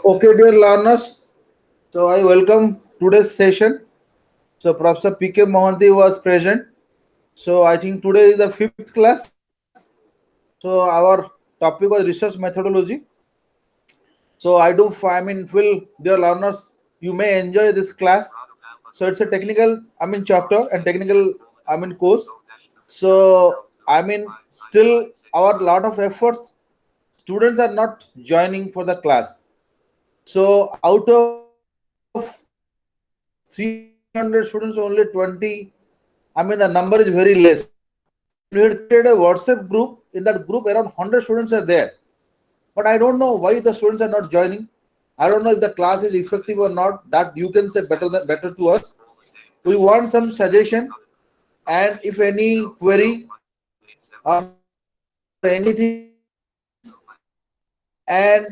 Okay, dear learners. So I welcome today's session. So Professor P.K. Mohanty was present. So I think today is the fifth class. So our topic was research methodology. So feel dear learners, you may enjoy this class. So it's a technical, chapter and technical, course. So still our lot of efforts. Students are not joining for the class. So out of 300 students, only 20. The number is very less. And we had created a WhatsApp group. In that group, around 100 students are there. But I don't know why the students are not joining. I don't know if the class is effective or not. That you can say better to us. We want some suggestion, and if any query or anything, and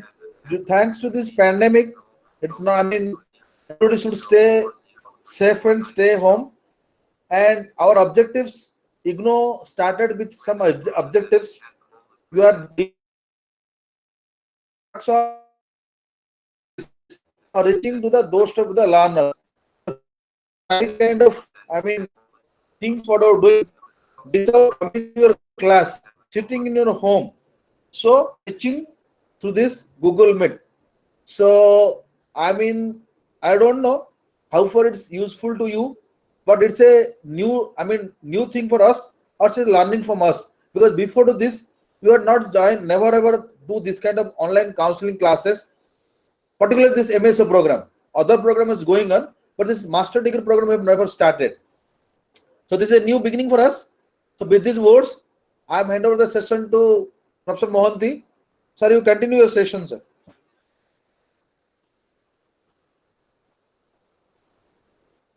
thanks to this pandemic, it's not. Everybody should stay safe and stay home. And our objectives, IGNOU started with some objectives. You are dealing with lots of objectives or reaching to the doorstep of the learners. So this is the right kind of things what you're doing without coming to your class, sitting in your home. So reaching through this Google Meet. So I don't know how far it's useful to you, but it's a new thing for us, or it's a learning from us. Because before to this, we are not join, never ever do this kind of online counseling classes, particularly this MSO program. Other program is going on, but this master degree program we have never started. So this is a new beginning for us. So with these words, I am hand over the session to Professor Mohanty. Sir, you continue your session, sir.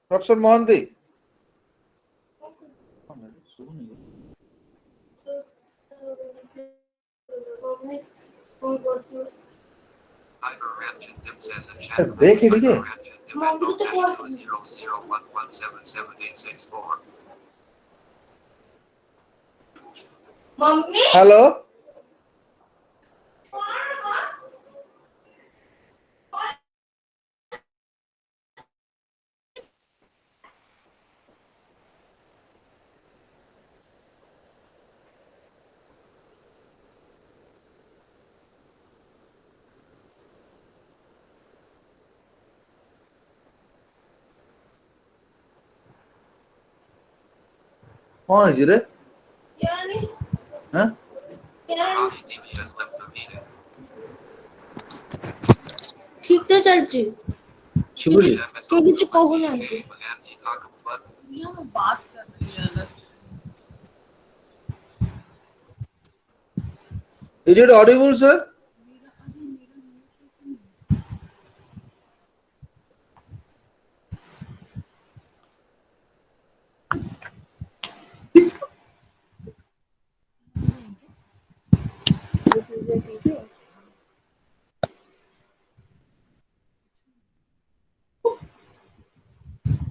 Professor Mohanty. देख ही लीजिए hello कौन है जी रे हाँ ঠিক তো চলছে शुभली কেউ কিছু কহো না Is it audible, sir? This is the teacher.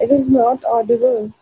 It is not audible.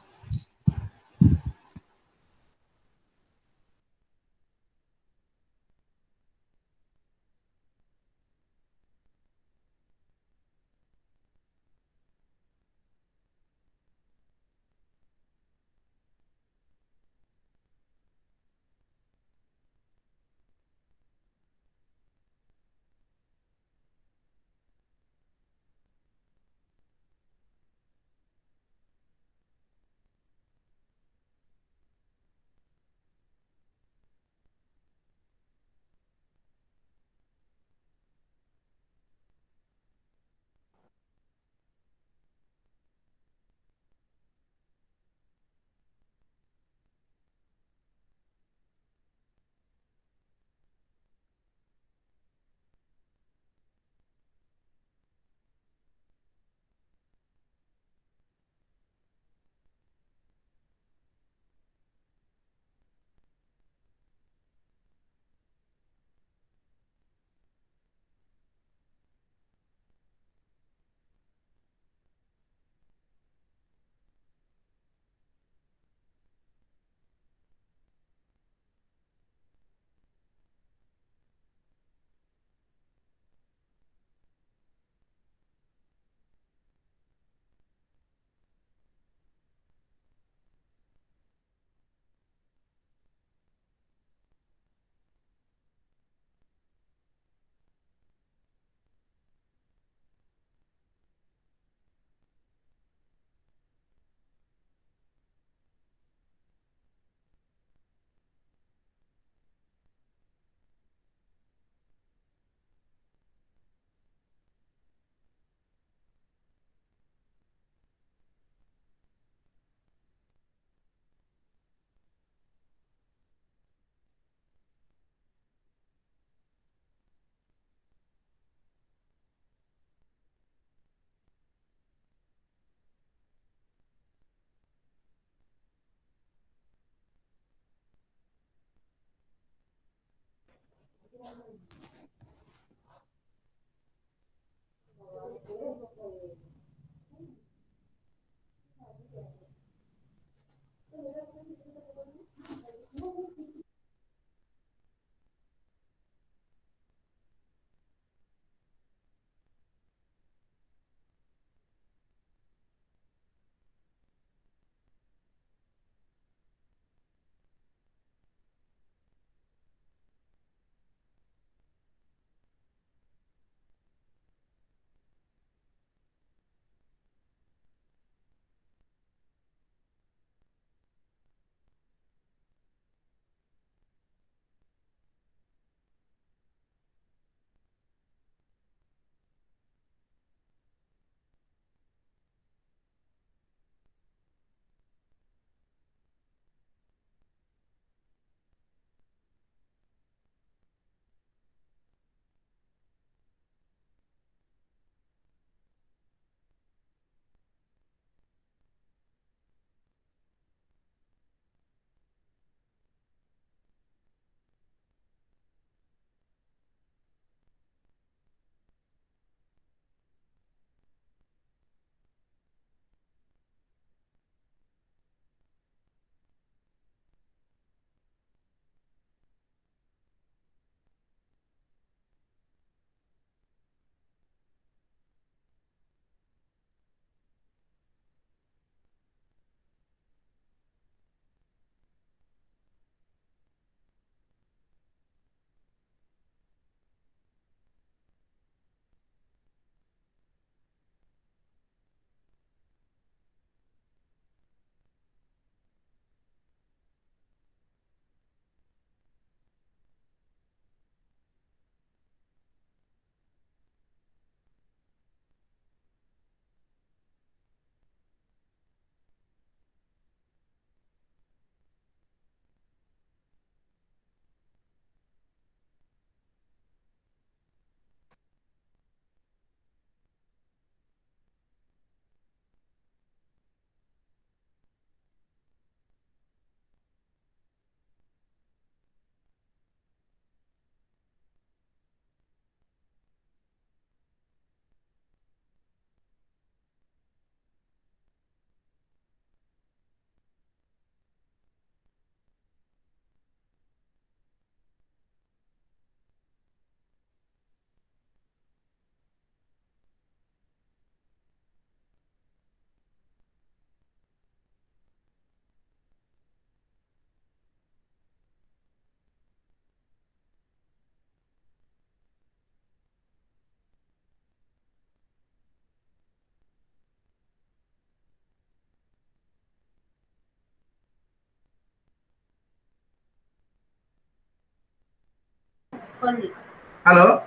Hello,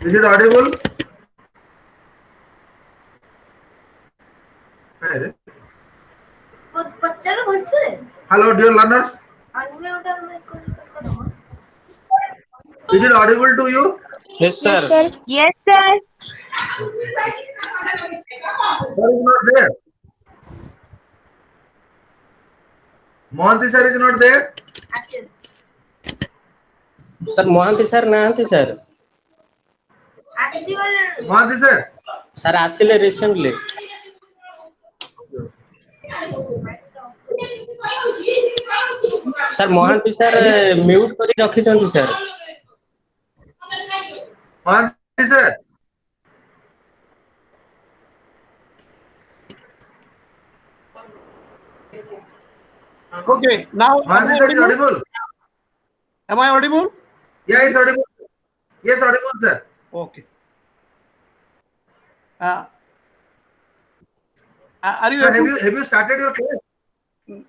is it audible? Hello, dear learners. Is it audible to you? Yes, Yes, sir. sir. Yes, sir. Sir is not there. Mohanty sir is not there. Sir, Mohanty sir nahanti sir. Mohanty sir. Sir ଆସିଲେ recently. Sir Mohanty sir mute କରି ରଖିଛନ୍ତି sir. Mohanty sir. Okay, now am Mohanty I sir is audible? audible. Am I audible? Yeah, it's audible. Yes, audible, sir. Okay. Are you Sir, able? have you started your class?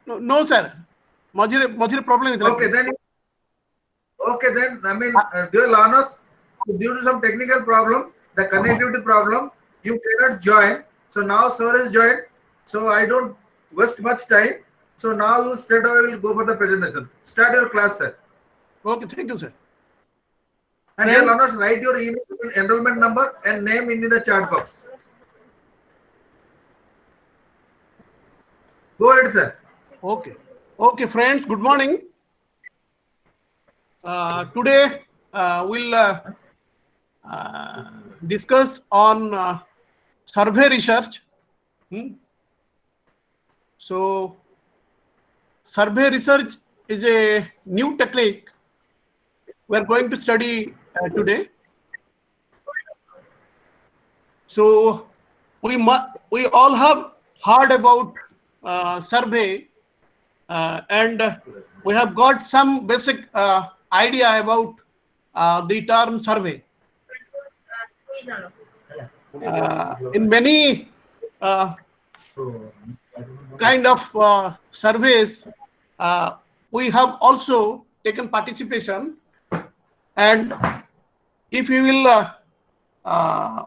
No, sir. मझिरे problem ହେଇଥିଲା Okay, then I mean, dear learners, due to some technical problem, the connectivity problem, you cannot join. So now sir is joined. So I don't waste much time. So now you straight away will go for the presentation. Start your class, sir. Okay, thank you, sir. And dear Friends, learners, write your email, enrollment number, and name in the chat box. Go ahead, sir. okay, friends. Good morning. Today we'll discuss on survey research. So, survey research is a new technique we are going to study today. So, we all have heard about survey, and we have got some basic idea about the term survey. In many kind of surveys, we have also taken participation, and if we will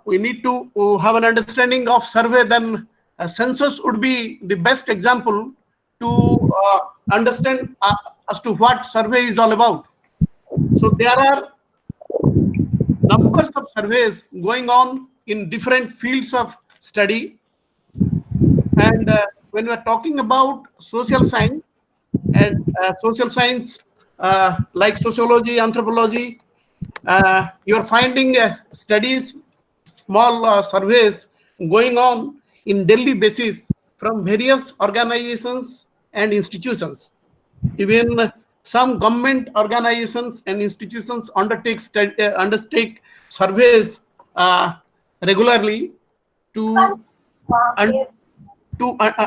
we need to have an understanding of survey, then census would be the best example to understand as to what survey is all about. So there are numbers of surveys going on in different fields of study, and when we are talking about social science and social science like sociology, anthropology, you're finding studies, small surveys going on in daily basis from various organizations and institutions. Even some government organizations and institutions undertake surveys regularly to un-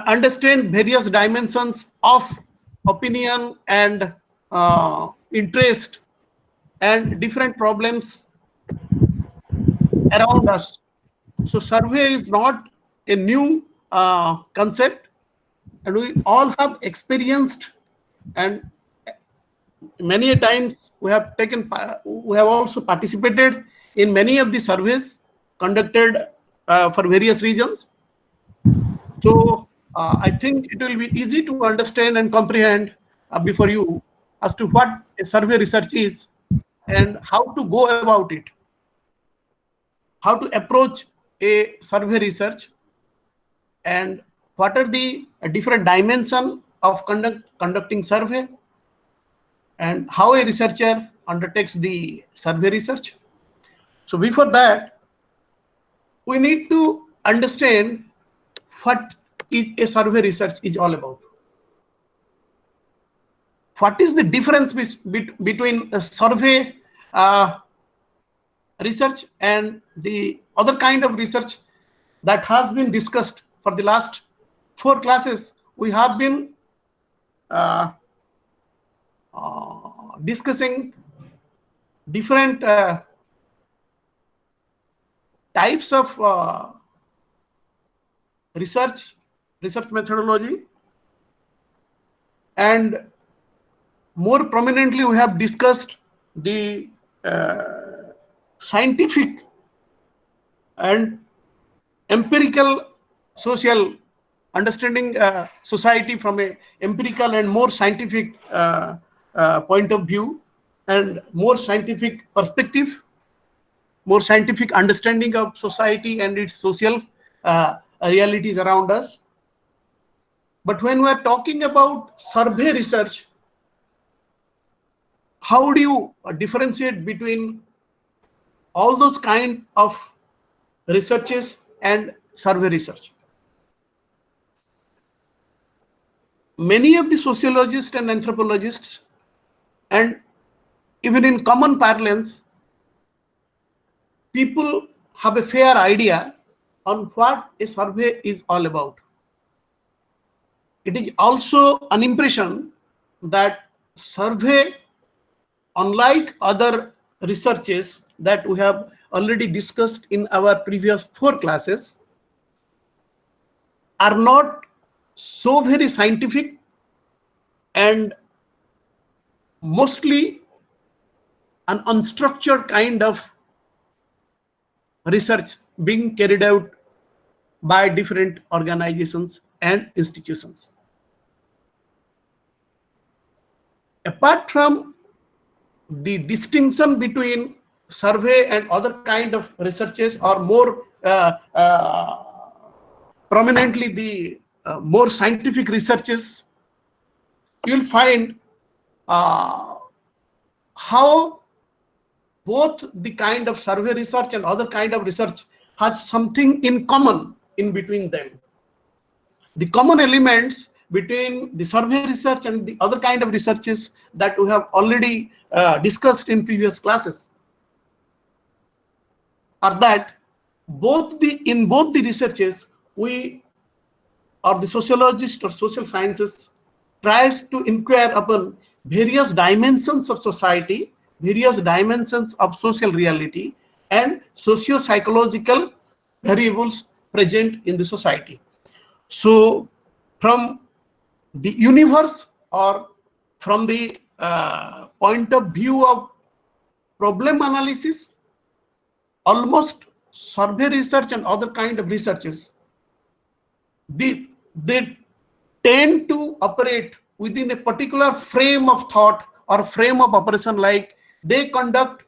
understand various dimensions of opinion and interest and different problems around us. So survey is not a new concept, and we all have experienced, and many a times we have also participated in many of the surveys conducted for various reasons. So I think it will be easy to understand and comprehend before you as to what a survey research is and how to go about it, how to approach a survey research, and what are the different dimensions of conducting survey, and how a researcher undertakes the survey research. So before that, we need to understand what is a survey research is all about. What is the difference between a survey research and the other kind of research that has been discussed for the last 4 classes? We have been discussing different types of research methodology, and more prominently we have discussed the scientific and empirical social understanding society from a empirical and more scientific point of view, and more scientific perspective, more scientific understanding of society and its social realities around us. But when we are talking about survey research, how do you differentiate between all those kind of researches and survey research? Many of the sociologists and anthropologists, and even in common parlance, people have a fair idea on what a survey is all about. It is also an impression that survey, unlike other researches that we have already discussed in our previous 4 classes, are not so very scientific and mostly an unstructured kind of research being carried out by different organizations and institutions. Apart from the distinction between survey and other kind of researches, or more prominently the more scientific researches, you'll find how both the kind of survey research and other kind of research has something in common in between them. The common elements between the survey research and the other kind of researches that we have already discussed in previous classes are that in both the researches, we or the sociologist or social sciences tries to inquire upon various dimensions of society, various dimensions of social reality, and socio-psychological variables present in the society. So from the universe or from the point of view of problem analysis, almost survey research and other kind of researches, they tend to operate within a particular frame of thought or frame of operation, like they conduct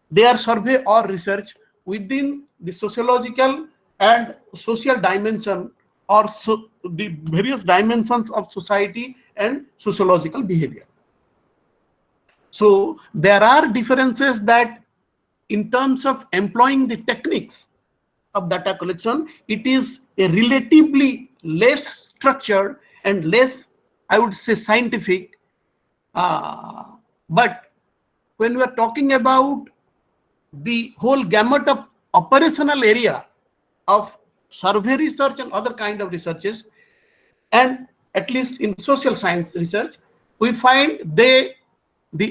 their survey or research within the sociological and social dimension or the various dimensions of society and sociological behavior. So there are differences that in terms of employing the techniques of data collection, it is a relatively less structured and less, I would say, scientific. But when we are talking about the whole gamut of operational area of survey research and other kind of researches, and at least in social science research, we find the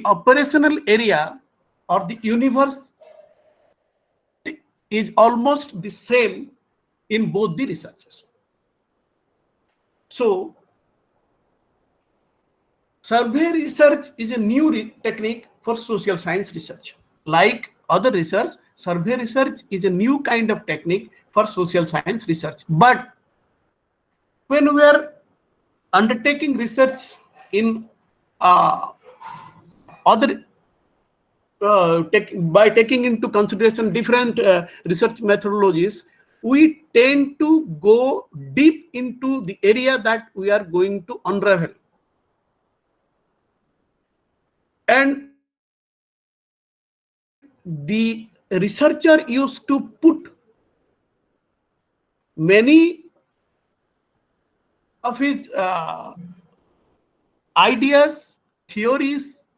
operational area or the universe is almost the same in both the researches. So survey research is a new technique for social science research. Like other research, survey research is a new kind of technique for social science research. But when we are undertaking research in other by taking into consideration different research methodologies, we tend to go deep into the area that we are going to unravel. And the researcher used to put many of his ideas, theories,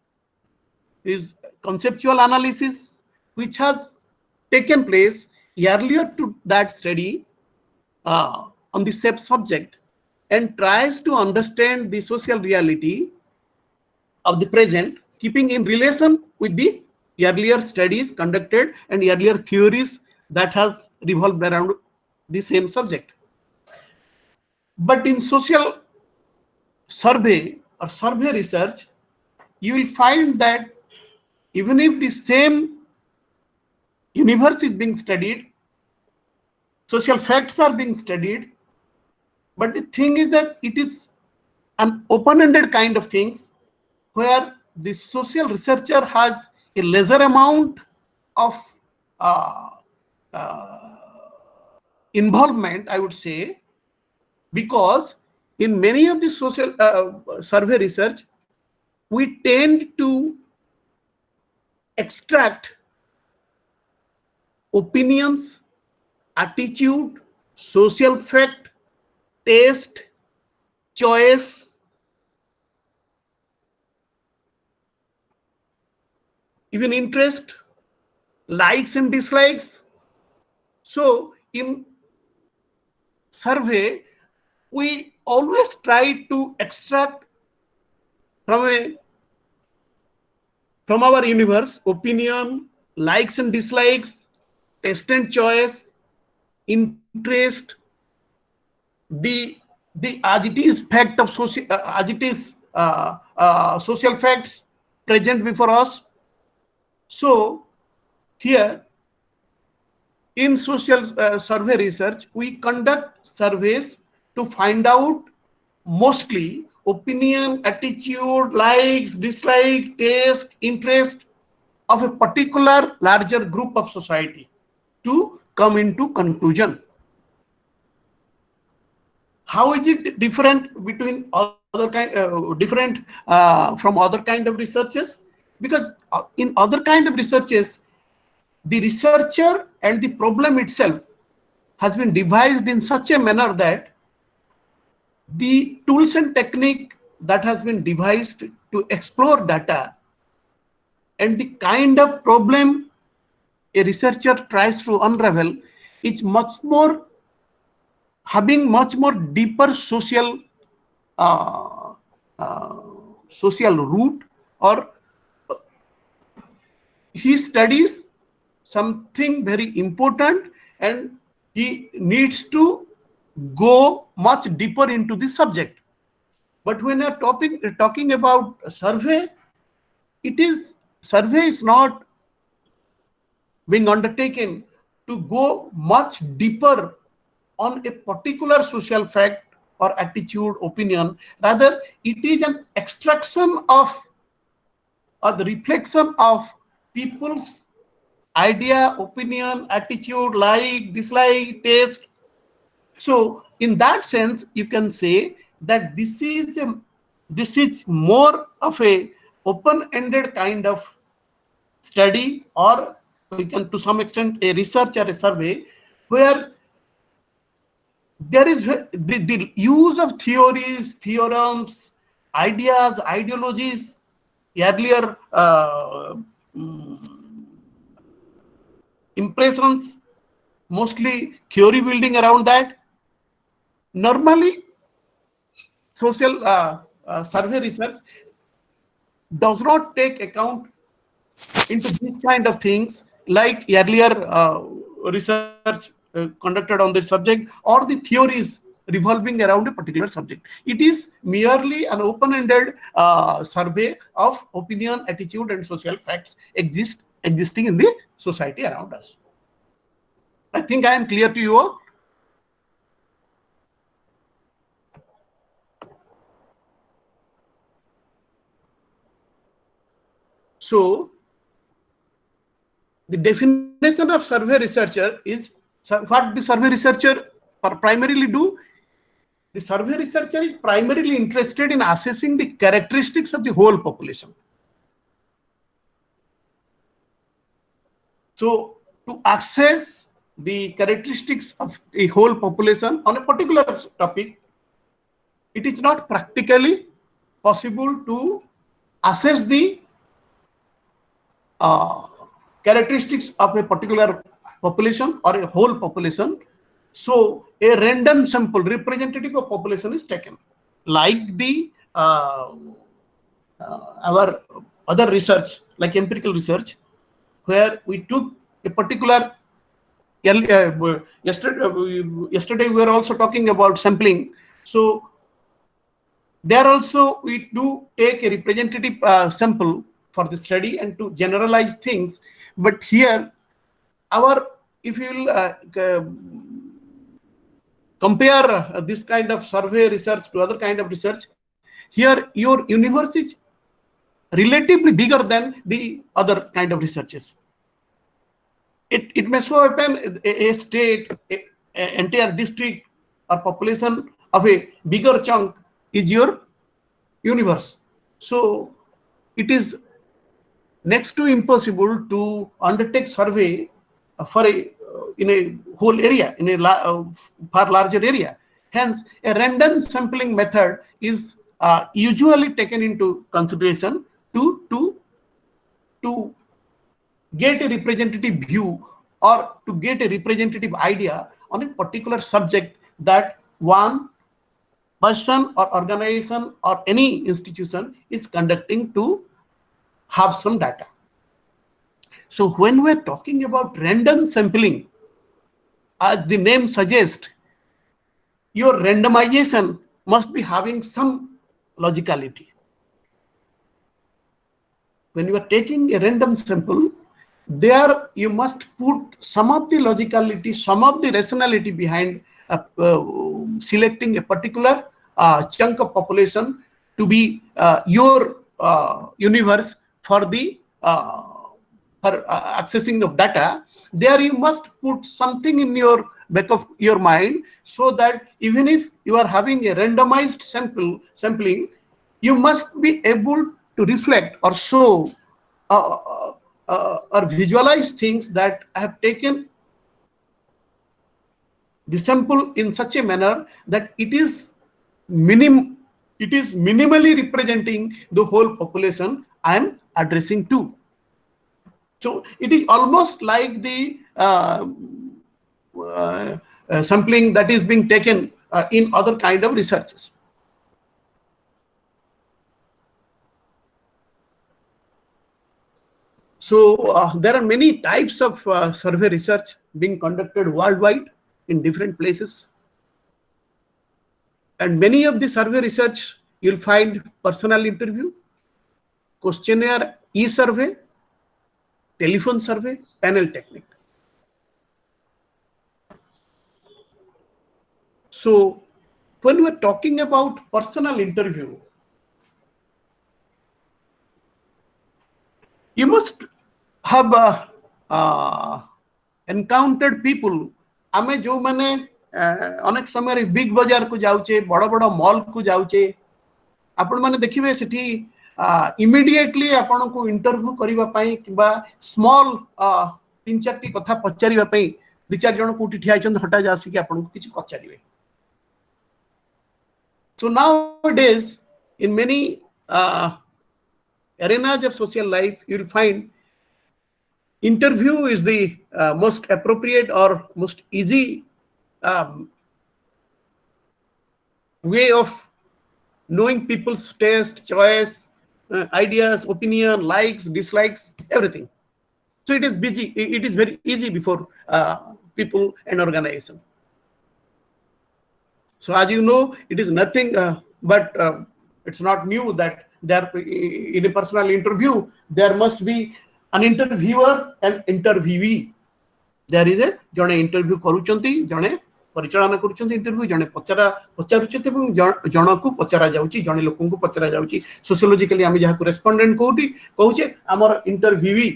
his conceptual analysis, which has taken place earlier to that study on the same subject, and tries to understand the social reality of the present, keeping in relation with the earlier studies conducted and earlier theories that has revolved around the same subject. But in social survey or survey research, you will find that even if the same universe is being studied, social facts are being studied, but the thing is that it is an open-ended kind of things where the social researcher has a lesser amount of involvement, I would say, because in many of the social survey research, we tend to extract opinions, attitude, social fact, taste, choice, even interest, likes and dislikes. So in survey, we always try to extract from our universe opinion, likes and dislikes, taste and choice, interest, the as it is fact of social as it is social facts present before us. So here in social survey research, we conduct surveys to find out mostly opinion, attitude, likes, dislike, taste, interest of a particular larger group of society to come into conclusion. How is it different between other kind from other kind of researches? because in other kind of researches, the researcher and the problem itself has been devised in such a manner that the tools and technique that has been devised to explore data and the kind of problem a researcher tries to unravel is much more having much more deeper uh, uh, social root, or he studies something very important and he needs to go much deeper into the subject. But when you're talking about a survey, survey is not being undertaken to go much deeper on a particular social fact or attitude, opinion. Rather, it is an extraction of or the reflection of people's idea, opinion, attitude, like, dislike, taste. So in that sense, you can say that this is more of a open-ended kind of study, or we can to some extent a research or a survey, where there is the use of theories, theorems, ideas, ideologies, earlier impressions, mostly theory building around that. Normally, social survey research does not take account into these kind of things like earlier research conducted on the subject, or the theories revolving around a particular subject. It is merely an open-ended survey of opinion, attitude, and social facts existing in the society around us. I think I am clear to you all. So the definition of survey researcher is what the survey researcher primarily do. The survey researcher is primarily interested in assessing the characteristics of the whole population. So to assess the characteristics of a whole population on a particular topic, it is not practically possible to assess the characteristics of a particular population or a whole population. So a random sample representative of population is taken, like the our other research, like empirical research, where we took a particular yesterday we were also talking about sampling. So there also we do take a representative sample for the study and to generalize things. But here, if you will compare this kind of survey research to other kind of research, here your universe is relatively bigger than the other kind of researches. It may so happen a state, an entire district or population of a bigger chunk is your universe. So it is next to impossible to undertake survey for in a whole area, in a far larger area. Hence, a random sampling method is usually taken into consideration to get a representative view or to get a representative idea on a particular subject that one person or organization or any institution is conducting to have some data. So when we're talking about random sampling, as the name suggests, your randomization must be having some logicality. When you are taking a random sample, there you must put some of the logicality, some of the rationality behind selecting a particular chunk of population to be your universe for the accessing of data. There you must put something in your back of your mind, so that even if you are having a randomized sampling, you must be able to reflect or show or visualize things that I have taken the sample in such a manner that it is minimally representing the whole population I am addressing to. So it is almost like the sampling that is being taken in other kind of researches. So there are many types of survey research being conducted worldwide in different places. And many of the survey research you'll find personal interview, questionnaire, e-survey, telephone survey, panel technique. So when we are talking about personal interview, you must have encountered people. आमे जो माने अनेक समय big बाजार को जाउचे, बड़ बड़ मॉल को जाउचे, आपण माने देखिबे सेठी इमीडिएटली आपण को इंटरव्यू करिबा पई किबा स्मॉल तीन चार टी कथा पचारिबा पई दि चार जण कोठी ठिया छन हटा जासी कि आपण को किछि पचारिबे. So nowadays in many arenas of social life you will find interview is the most appropriate or most easy way of knowing people's taste, choice, ideas, opinion, likes, dislikes, everything. So it is busy. It is very easy before people and organization. So as you know, it is nothing but it's not new that there in a personal interview there must be an interviewer and interviewee. There is a jane interview karuchanti, jane परिचालन करूछन्ती interview, जने पचारुछन्ती एवं जनकु पचरा जाउची, जने लोकंकु पचरा जाउची. सोशियोलॉजिकली आमे जहाकु respondent कोठी कहूचे हमर इंटरव्यूवी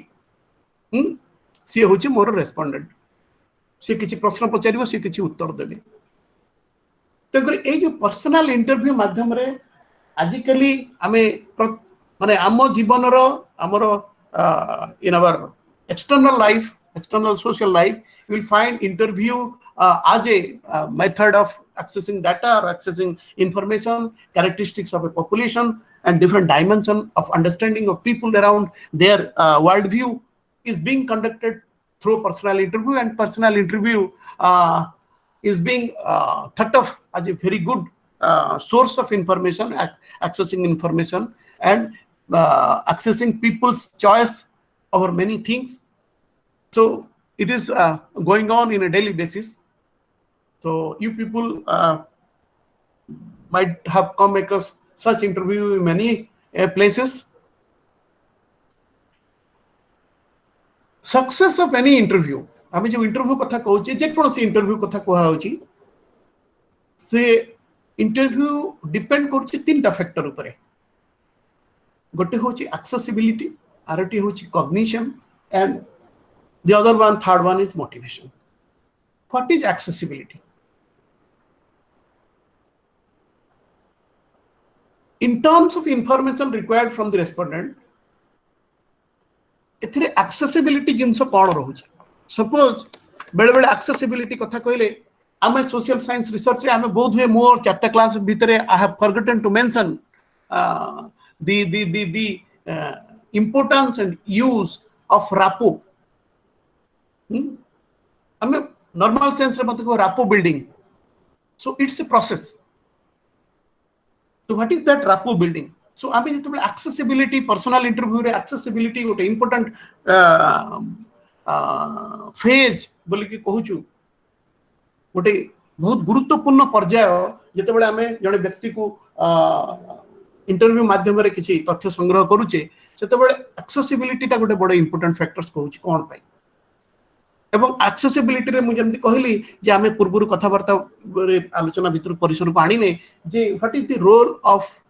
सी होची मोर रेस्पोंडेंट. सी किछि प्रश्न पचारिबो, सी किछि उत्तर देबे. तकर ए जो पर्सनल इंटरव्यू माध्यम रे आजिकली आमे माने आम जीवनर हमर in our external life, external social life, you will find interview as a method of accessing data or accessing information, characteristics of a population, and different dimension of understanding of people around their worldview is being conducted through personal interview. And personal interview is being thought of as a very good source of information, accessing information and accessing people's choice over many things. So it is going on in a daily basis. So you people might have come across such interview in many places. Success of any interview, आमे जो interview कथा कहूचे, जे कोनसी interview कथा कहआ होची, से interview depend करछि तीनटा factor उपरे. गोटे होची एक्सेसिबिलिटी, आरटी होची cognition, and the other one, third one is motivation. What is accessibility? In terms of information required from the respondent, एथिरे accessibility जिनस कोन रहउछ. Suppose बेले बेले accessibility कथा कहले आमे social science research रे आमे बहुत हुए मोर चैप्टर क्लास भितरे I have forgotten to mention the importance and use of rapport. आमे normal sense रे मतलब rapport building. So it's a process. So what is that rapport building? So I mean, accessibility, personal interview रे accessibility गोटे important phase बोली कि कहूछु, गोटे बहुत गुरुत्वपूर्ण पर्याय जेतेबेले आमे जने व्यक्ति को इंटरव्यू माध्यम रे किछि तथ्य संग्रह करूचे, सेतेबेले accessibility ता गोटे बडे important factors कहूछि कोन पाई. एवं accessibility रे मु जेमति कहली जे आमे पूर्वरु कथावार्ता रे आलोचना भितर परिसर को आनिने जे what is the role of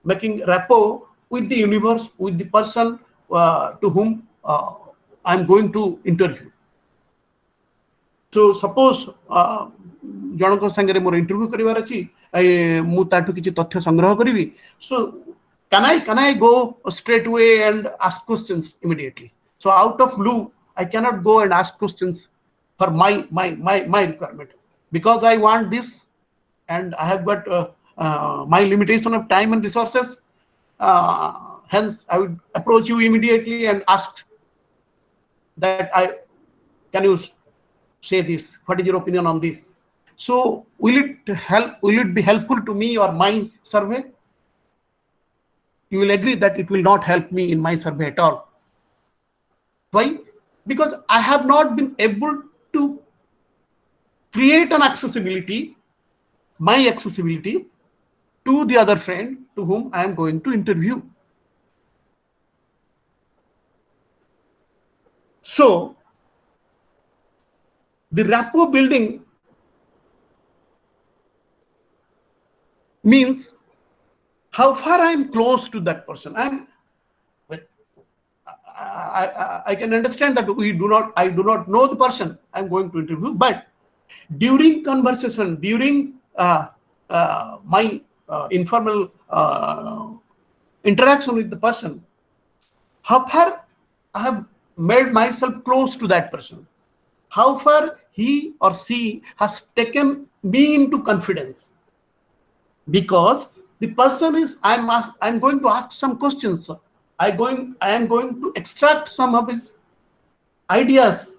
making rapport with the universe, with the person to whom I am going to interview. So suppose जनक संगे मोर इंटरव्यू करिवार अछि, मु ताटु किछि तथ्य संग्रह करिवि. So can I go straight away and ask questions immediately? So out of blue, I cannot go and ask questions for my requirement, because I want this, and I have got my limitation of time and resources. Hence, I would approach you immediately and ask that can you say this? What is your opinion on this? So will it help? Will it be helpful to me or my survey? You will agree that it will not help me in my survey at all. Why? Because I have not been able to create an accessibility, my accessibility, to the other friend to whom I am going to interview. So the rapport building means how far I am close to that person. I can understand that I do not know the person I'm going to interview, but during conversation, during my informal interaction with the person, how far I have made myself close to that person, how far he or she has taken me into confidence, because the person is I'm going to ask some questions. I am going to extract some of his ideas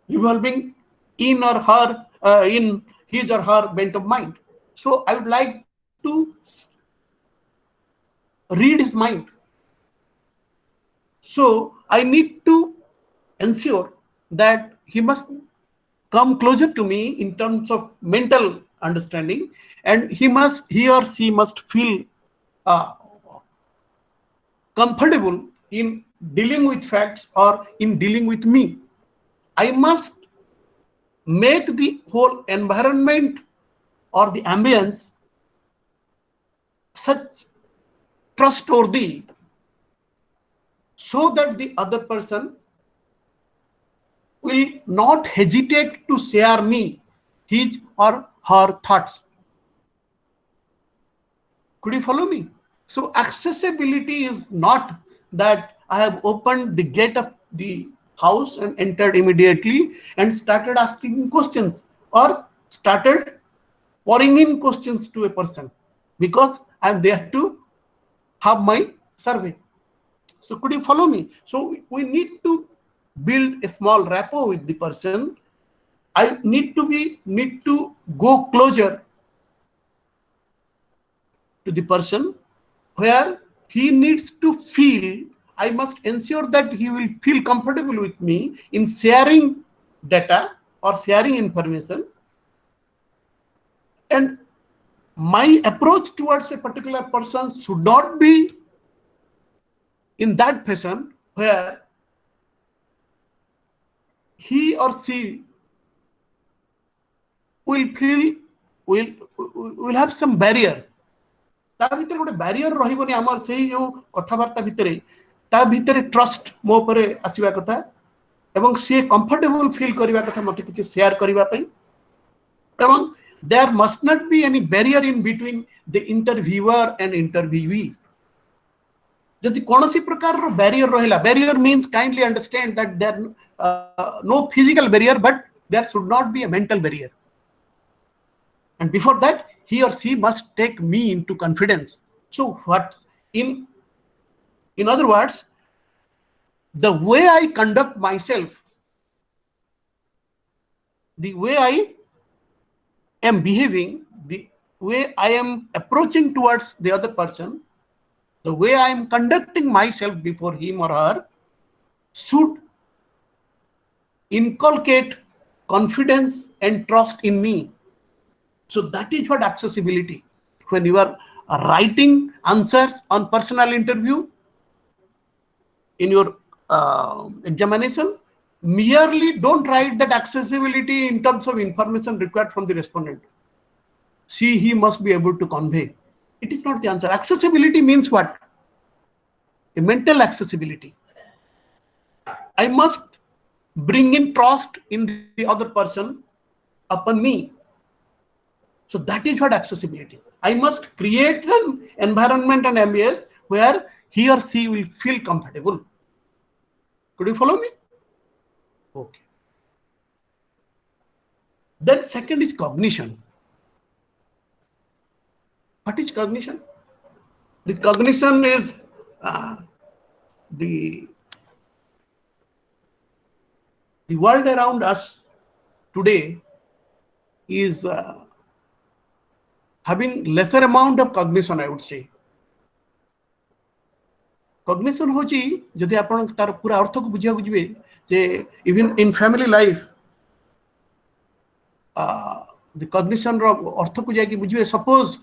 revolving in or her in his or her bent of mind. So I would like to read his mind. So I need to ensure that he must come closer to me in terms of mental understanding, and he or she must feel comfortable in dealing with facts or in dealing with me. I must make the whole environment or the ambience such trustworthy, so that the other person will not hesitate to share me his or her thoughts. Could you follow me? So accessibility is not that I have opened the gate of the house and entered immediately and started asking questions or started pouring in questions to a person because I'm there to have my survey. So could you follow me? So we need to build a small rapport with the person. I need to go closer to the person where he needs to feel. I must ensure that he will feel comfortable with me in sharing data or sharing information. And my approach towards a particular person should not be in that fashion where he or she will have some barrier. ତା ଭିତରେ ଗୋଟେ barrier ରହିବନି ଆମର ସେଇ ଯୋଉ କଥାବାର୍ତ୍ତା ଭିତରେ ତା ଭିତରେ ଟ୍ରଷ୍ଟ ମୋ ଉପରେ ଆସିବା କଥା ଏବଂ ସିଏ କମ୍ଫର୍ଟେବଲ ଫିଲ୍ କରିବା କଥା ମୋତେ କିଛି ସେୟାର କରିବା ପାଇଁ ଏବଂ there must not be any barrier in between the interviewer and interviewee. ଯଦି କୌଣସି ପ୍ରକାରର ବ୍ୟାରିୟର ରହିଲା, barrier means kindly understand that there no physical barrier, but there should not be a mental barrier. And before that, he or she must take me into confidence. So what in other words, the way I conduct myself, the way I am behaving, the way I am approaching towards the other person, the way I am conducting myself before him or her should inculcate confidence and trust in me. So that is what accessibility. When you are writing answers on personal interview in your examination, merely don't write that accessibility in terms of information required from the respondent. He must be able to convey. It is not the answer. Accessibility means what? A mental accessibility. I must bring in trust in the other person upon me. So that is what accessibility. I must create an environment and ambience where he or she will feel comfortable. Could you follow me? Okay. Then second is cognition. What is cognition? The cognition is the world around us today is having lesser amount of cognition, I would say. Cognition होची जदि आपण तार पूरा अर्थ को बुझिया बुझिबे जे even in family life the cognition रो अर्थ को जाकी बुझिबे सपोज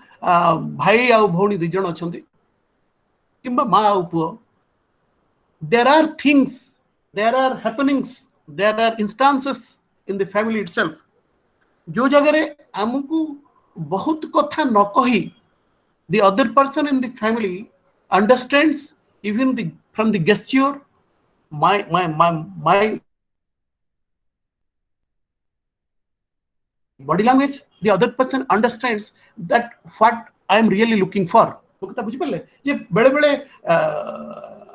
भाई आ भौणी दु जण अछंती किंबा मा आ पुओ there are things there are happenings there are instances in the family itself जो जगह रे हमकु बहुत कथा न कही the other person in the family understands even from the gesture, my body language, the other person understands that what I am really looking for.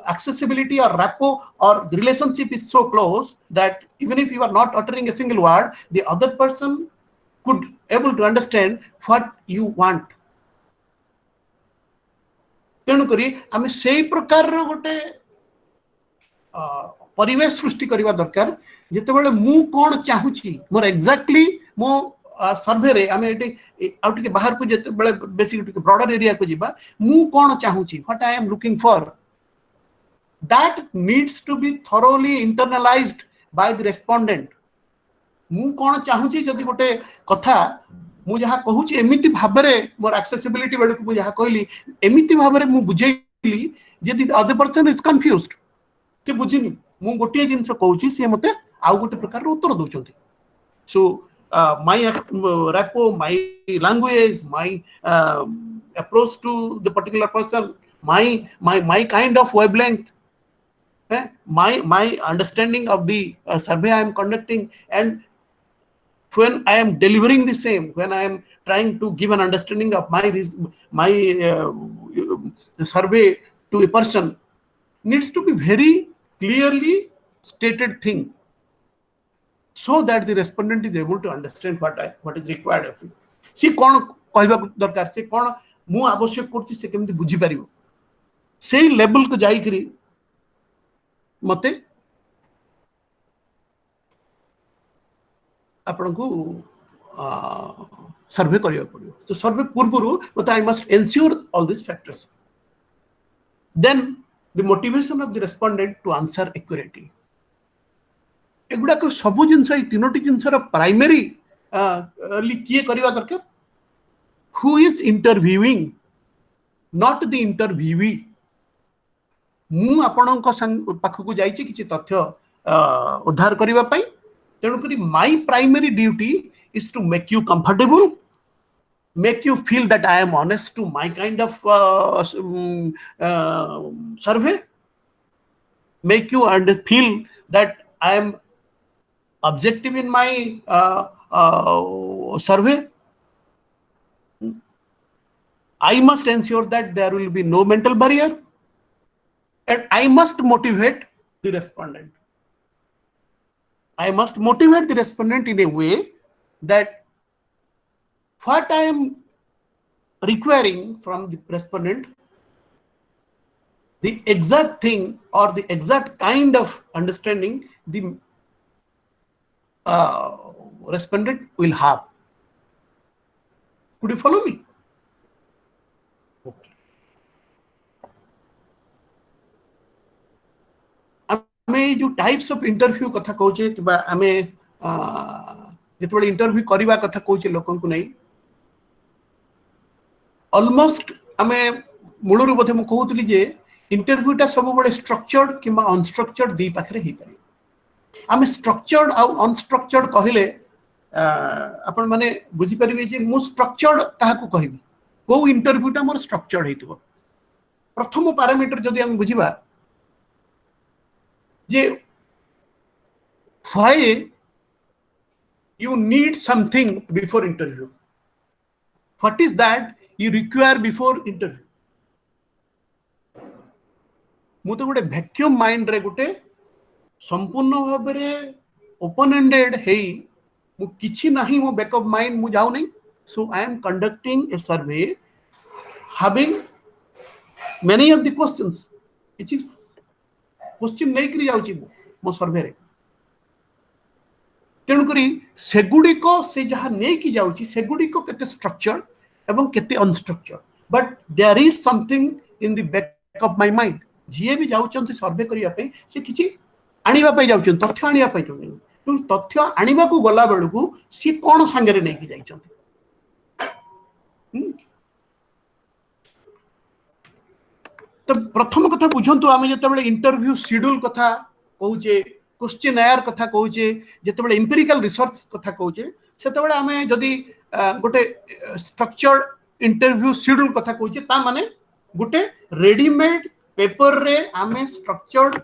Accessibility or rapport or the relationship is so close that even if you are not uttering a single word, the other person could able to understand what you want. तेणुक आम से प्रकार गोटे परिवेश सृष्टि करवा दरकार जिते मु कौन चाहूँगी मोर एक्जाक्टली मो सर्वे रे आम ये बाहर को जिते बेसी ब्रॉडर एरिया को जीवा मु कौन चाहूँगी what I am looking for that needs to be thoroughly internalised by the respondent मु कौन चाहूँगी जदि गोटे कथा मु जहाँ कहूँ एमती भाव में मोर एक्सेसिबिलिटी बेलू मुझे जहाँ कहली एमती भाव में मुझे बुझेली जे अदर पर्सन इज कन्फ्यूज्ड के बुझिनी मु गोटे जिनस कहूँ सी मते आउ गोटे प्रकार उत्तर दौरान so my rapport my language my approach to the particular person my kind of wavelength my understanding of the survey I am conducting and when I am delivering the same, when I am trying to give an understanding of my survey to a person, needs to be very clearly stated thing, so that the respondent is able to understand what is required of him. सी कौन कहबा दरकार से कौन मु आवश्यक करछि से केमति बुझी परिबो सेही लेवल को जाई करी मते आपण को सर्वे करिया पड़ियो तो सर्वे पूर्वरु but I must ensure all this factors then the motivation of the respondent to answer accurately एगुडा को सब जिंस ई तीनोटी जिंसर प्राइमरी किए करवा दरकार who is interviewing not the interviewee मु आपण को पाख को जाई छी किछि तथ्य उद्धार करबा पई तेणुकरी my primary duty is to make you comfortable make you feel that I am honest to my kind of survey, make you feel that I am objective in my survey. I must ensure that there will be no mental barrier and I must motivate the respondent. I must motivate the respondent in a way that what I am requiring from the respondent, the exact thing or the exact kind of understanding the respondent will have. Could you follow me? Okay. आमे जो types of interview कथा कहूचे कि आमे जिते interview करवा कथा कहूचे लोकन को नहीं ऑलमोस्ट आमे मूलर बोधे मु कहूतली जे इंटरव्यूटा सब बड़े स्ट्रक्चर्ड किंबा अनस्ट्रक्चर्ड दी पाखरे ही पारे आमे स्ट्रक्चर्ड आ अनस्ट्रक्चर्ड कहिले आपण माने बुझी परिबे जे मु स्ट्रक्चर्ड काहा को कहिबी को इंटरव्यूटा मोर स्ट्रक्चर्ड हेतबो प्रथम पैरामीटर जदि हम बुझिबा जे why you need something before interview. what is that you require before interview. मु तो गोटे वैक्यूम माइंड रे गोटे संपूर्ण भाव में ओपन एंडेड है मु किछि नाही मो बैकअप माइंड मु जाऊ नहीं. So I am conducting a survey having many of the questions which is question नहीं करी जाउची मो सर्वे रे. तेणु करी सेगुडी को से जहा नहीं की जाउची सेगुडी को केते स्ट्रक्चर एवं केते unstructure but there is something in the back of my mind. जे भी जाउचंती सर्वे करिया पे से किछि आनिबा पे जाउचंती तथ्य आनिबा पे जाउचंती तथ्य आनिबा को गला बेलकू सी कोन संगे रे नहीं की जाइचंती. तो प्रथम कथा बुझंतु आमे जतबेले इंटरव्यू शेड्यूल कथा कहूचे क्वेश्चनएयर कथा कहूचे जतबेले एम्पिरिकल रिसर्च कथा कहूचे सेतबेले आमे जदी गोटे स्ट्रक्चर्ड इंटरव्यू शेड्यूल कथा कहूचे ता माने गोटे रेडीमेड पेपर रे आमे स्ट्रक्चर्ड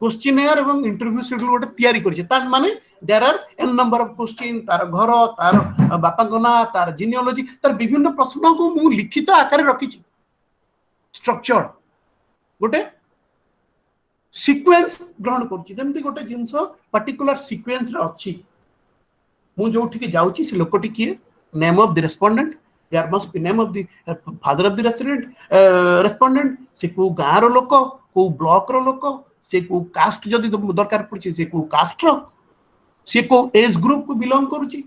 क्वेश्चनएयर एवं इंटरव्यू शेड्यूल गोटे तयारी करिचे ता माने there are an number of question तार घर तार बापा गना तार जीनियोलॉजी तार विभिन्न प्रश्न को मु लिखित आकार रखिछि स्ट्रक्चर गोटे सीक्वेंस ग्रहण करछि जेमति गोटे जिंस पर्टिकुलर सीक्वेंस रे अछि मु जोठी के जाउछि से लोकटी किए name of the respondent there must be name of the father of the resident respondent से को गाँ रो लोक को ब्लॉक रो लोक से को कास्ट जदी दरकार पड़छि से को कास्ट रो से को एज ग्रुप को बिलोंग करूछि.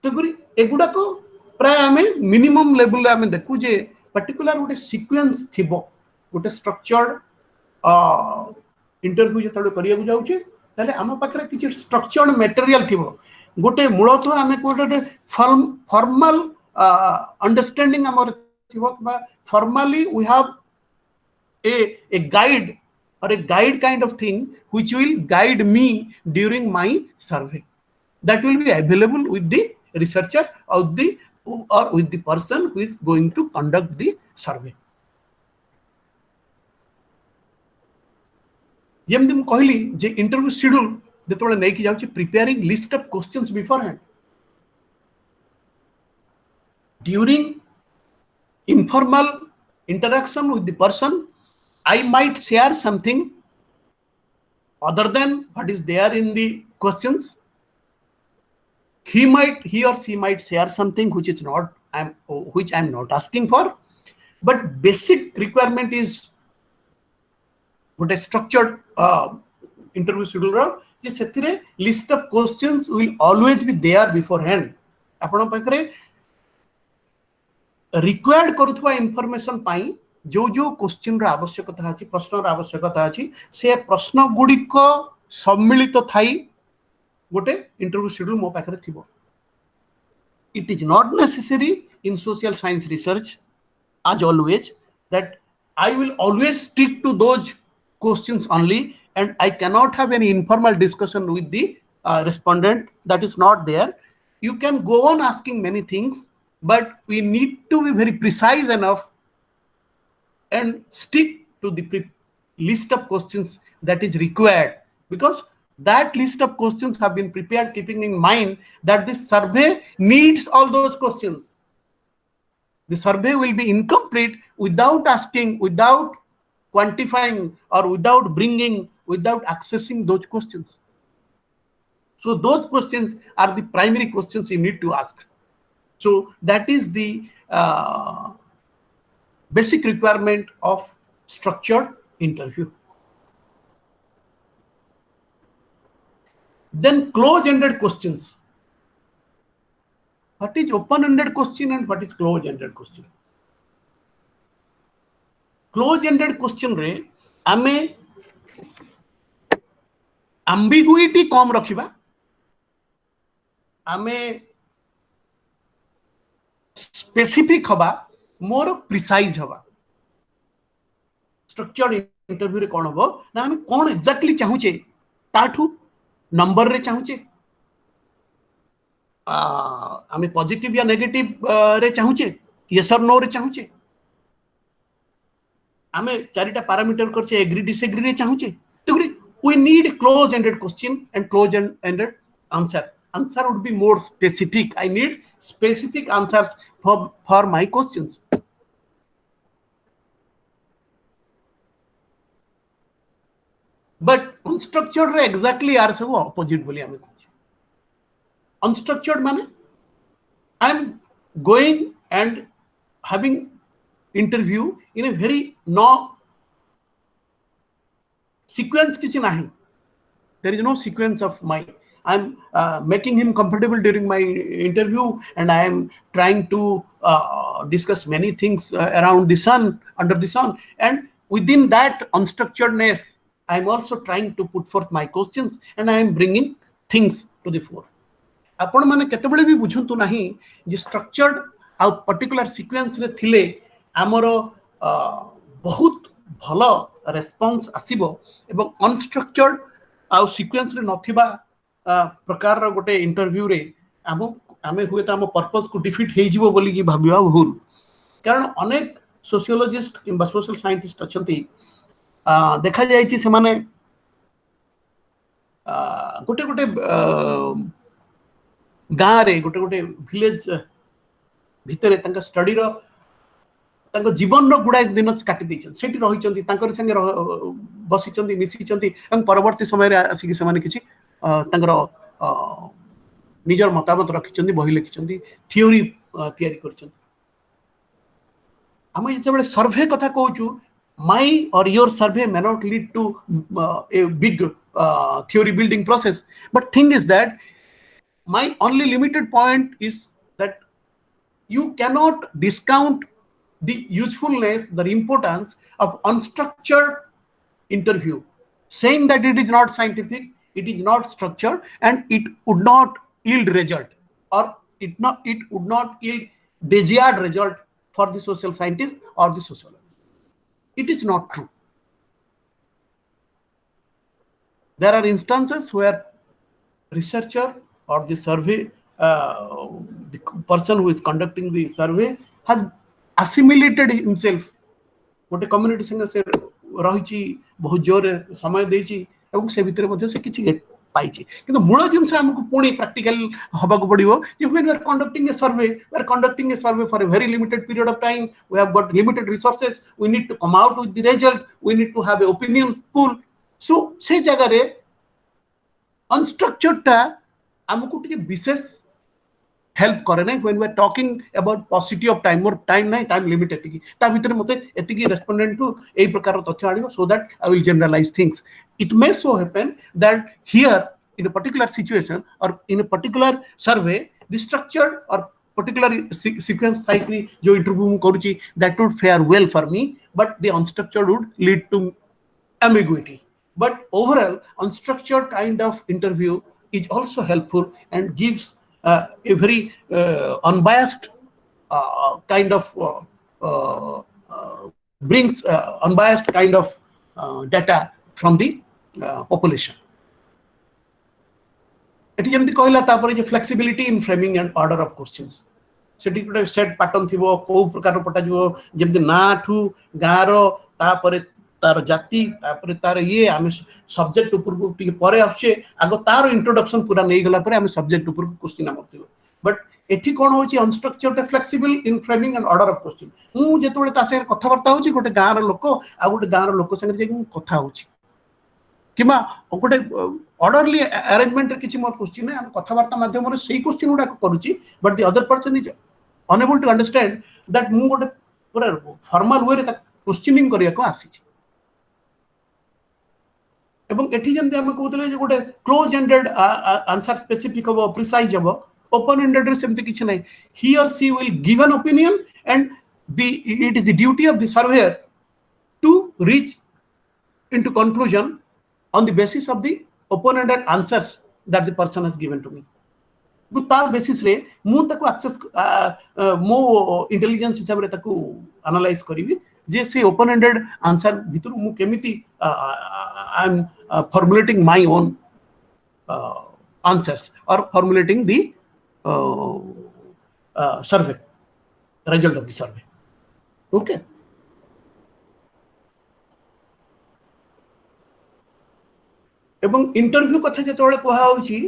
तो गुरी एगुडा को प्राय आमे मिनिमम लेवल आमे देखु जे पर्टिकुलर गोटे सीक्वेंस थिबो गोटे स्ट्रक्चर्ड इंटरव्यू जतले करिया को जाउचे ताले हम पाखरे किछि स्ट्रक्चर्ड मटेरियल थिबो गोटे मूलतः आमे गोटे फॉर्मल अंडरस्टैंडिंग हमर थिबो बा formally we have a guide or a guide kind of thing which will guide me during my survey that will be available with the researcher or with the person who is going to conduct the survey. जेमति मु कहली जे interview schedule जतबेले नै कि जाउची preparing list of questions beforehand during informal interaction with the person I might share something other than what is there in the questions. He or she might share something which is not which I'm not asking for, but basic requirement is what a structured interview schedule je sethire list of questions will always be there beforehand. आपण पाखरे required करुथवा information पाई जो जो question रा आवश्यकता अछि प्रश्न रा आवश्यकता अछि से प्रश्न गुडी को सम्मिलित थाई गोटे इंटरव्यू शेड्यूल मो पाखरे थिबो. It is not necessary in social science research as always that I will always stick to those questions only and I cannot have any informal discussion with the respondent. That is not there. You can go on asking many things, but we need to be very precise enough and stick to the list of questions that is required, because that list of questions have been prepared keeping in mind that this survey needs all those questions. The survey will be incomplete without asking, without quantifying, or without bringing, without accessing those questions. So those questions are the primary questions you need to ask. So that is the basic requirement of structured interview. Then close-ended questions. What is open-ended question and what is close-ended question? Close-ended question रे आमे ambiguity कम रखिबा, आमे specific हबा, more precise हबा. Structured interview रे कौन हबो ना आमे कौन exactly चाहूचे ताठू नंबर रे चाहूचे, आमे पॉजिटिव या नेगेटिव रे चाहूचे, यस और नो रे चाहूचे, आमे चारिटा पैरामीटर करछे एग्री डिसएग्री रे चाहूचे. तो we need close ended question and close ended answer. answer would be more specific. I need specific answers for my questions. But unstructured exactly are सब opposite बोली हमें कुछ. Unstructured माने I'm going and having interview in a very no sequence किसी नहीं. There is no sequence of my. I'm making him comfortable during my interview, and I am trying to discuss many things around the sun, under the sun, and within that unstructuredness, I'm also trying to put forth my questions, and I am bringing things to the fore. आपण माने केतेबेले भी बुझंतु नाही जे structured आ particular sequence रे थिले हमर बहुत भलो response आसीबो एवं अनस्ट्रक्चर्ड आ सीक्वेंस रे नथिबा प्रकार रो गोटे इंटरव्यू रे आमे हुए त हम पर्पस को डिफीट हे जिवो बोली कि भाबिबा भूल कारण अनेक सोशियोलॉजिस्ट किंबा सोशल साइंटिस्ट अछंती देखा जाय छि से माने गोटे गोटे गाँव रे गोटे गोटे विलेज भितर स्टडी जीवन गुड़ाए दिन काटी देती रही संगे बसी मिसी परवर्ती समय आसिक से निजर मतामत रखिंट बही लिखिं थियोरी तैयारी कर सर्वे कथा कहूँ my or your survey may not lead to a big theory building process but thing is that my only limited point is that you cannot discount the usefulness, the importance of unstructured interview, saying that it is not scientific, it is not structured, and it would not yield result, or it would not yield desired result for the social scientist or the sociologist. It is not true. There are instances where researcher or the survey, the person who is conducting the survey has assimilated himself. गोटे community संगे से रही बहुत जोर समय देछि एवं से भितर मध्ये से किछि पाइछि किंतु मूल जिंस हमको पुणी प्रैक्टिकल हबा को पड़िबो जे when we are conducting a survey, we are conducting a survey for a very limited period of time, we have got limited resources, we need to come out with the result, we need to have a opinion pool. So से जगह रे unstructured टा हमको टिके विशेष help करे ना when we are talking about paucity of time or time नहीं time limit एतिकी ता भीतर मते एतिकी रेस्पोंडेंट टू एई प्रकार तथ्य आनिबो so that I will generalize things. It may so happen that here in a particular situation or in a particular survey the structured or particular sequence cycle जो interview में करूची that would fare well for me, but the unstructured would lead to ambiguity. But overall unstructured kind of interview is also helpful and gives a very unbiased kind of brings unbiased kind of data from the population. It is जमती कहला तापर जे flexibility in framing and order of questions. सेठी गोटे set pattern थिबो को प्रकार पटा जो जमती ना ठू गारो तापर तार जाति तापर तार ये आमे सब्जेक्ट ऊपर को टिके परे आछे आगो तार इंट्रोडक्शन पूरा नै गला परे आमे सब्जेक्ट ऊपर को क्वेश्चन आमथिबो बट एठी कोन होची unstructured flexible in framing and order of question मु जेतोले ता से कथा वार्ता होची गोटे गाँर लोक आ गोटे गाँर लोक संगे जे कथा होची किमा गोटे ऑर्डरली अरेंजमेंट रे किछि मोर क्वेश्चन है हम कथा वार्ता माध्यम रे सेही क्वेश्चन उडा करूची but the other person is unable to understand that मु गोटे पूरा फॉर्मल वे रे क्वेश्चनिंग करिया को आसी एवं एठी जंते हम कहतले जे गोटे क्लोज एंडेड आंसर स्पेसिफिक हो प्रिसाइज हो ओपन एंडेड रे सेमते किछ नै ही और she will give an opinion and it is the duty of the surveyor to reach into conclusion on the basis of the open ended answers that the person has given to me. तो तार basis रे मु ताको access मो intelligence हिसाब रे ताको analyse करिवि जे से ओपन एंडेड आंसर भितर मु केमिति I am formulating my own answers और formulating the survey result of the survey. Okay एवं इंटरव्यू कथा जेतोळे कहा होची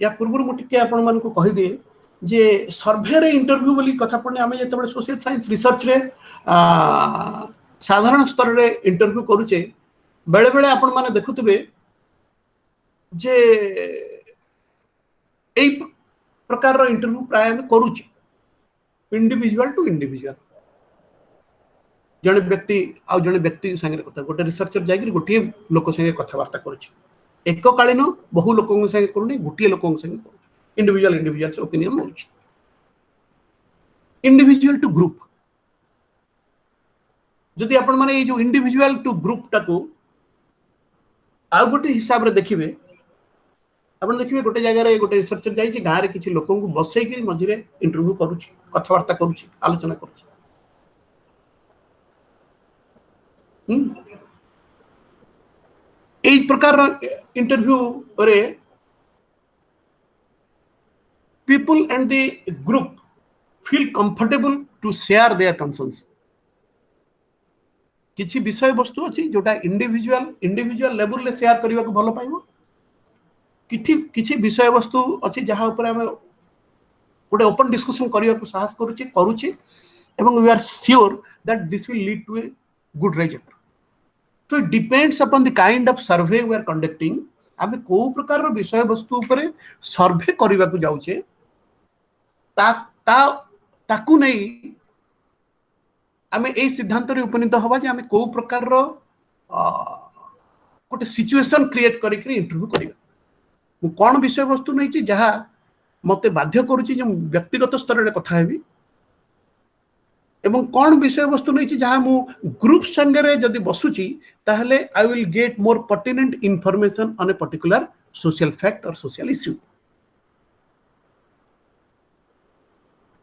या पूर्व मुझे आपण मानक कहीदे जे सर्वे रे इंटरव्यू बोली कथा पड़े आम जो सोशल साइंस रिसर्च रे साधारण स्तर रे इंटरव्यू करूचे बेले बेले आपण माने देखुतबे जे एई प्रकार रो इंटरव्यू प्राय हम करूचे इंडिविजुअल टू इंडिविजुअल जड़े व्यक्ति आउ जड़े व्यक्ति संगे कथा गोटे रिसर्चर जाकर गोटे लोक संगे कथबार्ता करुचे एककालीन बहु लोक संगे करूनी गोटे लोक संगे इंडिविजुअल इंडिविजुअल ओपिनियन होउची इंडिविजुअल टू ग्रुप जदि आपण माने ये जो इंडिविजुअल टू ग्रुप टाको आ गोटे हिसाब रे देखिबे आपण देखिबे गोटे जगह रे गोटे रिसर्चर जाई गाँ रे किछि लोक को बसई कि मझिरे इंटरव्यू करूची कथबार्ता करूची आलोचना करूची एई प्रकार इंटरव्यू रे people and the group feel comfortable to share their concerns किछि विषय वस्तु अछि जोटा इंडिविजुअल लेवल ले शेयर करबा को भलो पाइबो किछि विषय वस्तु अछि जहा ऊपर हम गोटे ओपन डिस्कशन करबा को साहस करूची एवं we are sure that this will lead to a good result so it depends upon the kind of survey we are conducting आमे को प्रकार रो विषय वस्तु ऊपर सर्वे करबा को जाउचे ताकू नहीं आमे ए सिद्धांत रे उपनीत हवा जे आमे को प्रकार रो गोटे सिचुएशन क्रिएट करिकरी इंटरव्यू करिबा मु कोन विषय वस्तु नै छी जहा मते बाध्य करूची जे व्यक्तिगत स्तर रे कथा हेबी एवं कोन विषय वस्तु नै छी जहा मु ग्रुप संगे रे जदी बसुची ताहले I will get more pertinent information on a particular social fact और सोशल इश्यू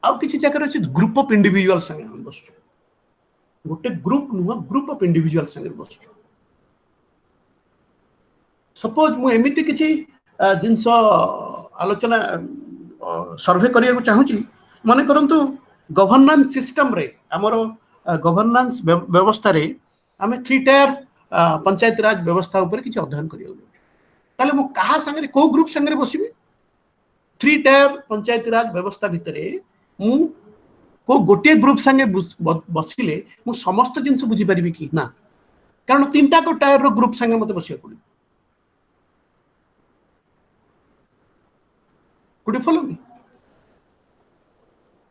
आउ किछि जगह अछि ग्रुप ऑफ इंडिविजुअल संगे हम बसु गोटे ग्रुप नुह ग्रुप ऑफ इंडिविजुअल संगे बसु सपोज मु एमिति किछि जिंस आलोचना सर्वे करिया को चाहूची माने करंतु गवर्नेंस सिस्टम रे हमरो गवर्नेंस व्यवस्था रे हमें 3 टायर पंचायत राज व्यवस्था ऊपर किछि अध्ययन करियो ताले मु कहा संगे को ग्रुप संगे बसिबी 3 टायर पंचायत राज व्यवस्था भितरे मु को गोटे ग्रुप संगे बसिले मु समस्त जिंस बुझी परिबी कि ना कारण 3टा को टायर रो ग्रुप संगे मते बसिया पड़ी could you follow me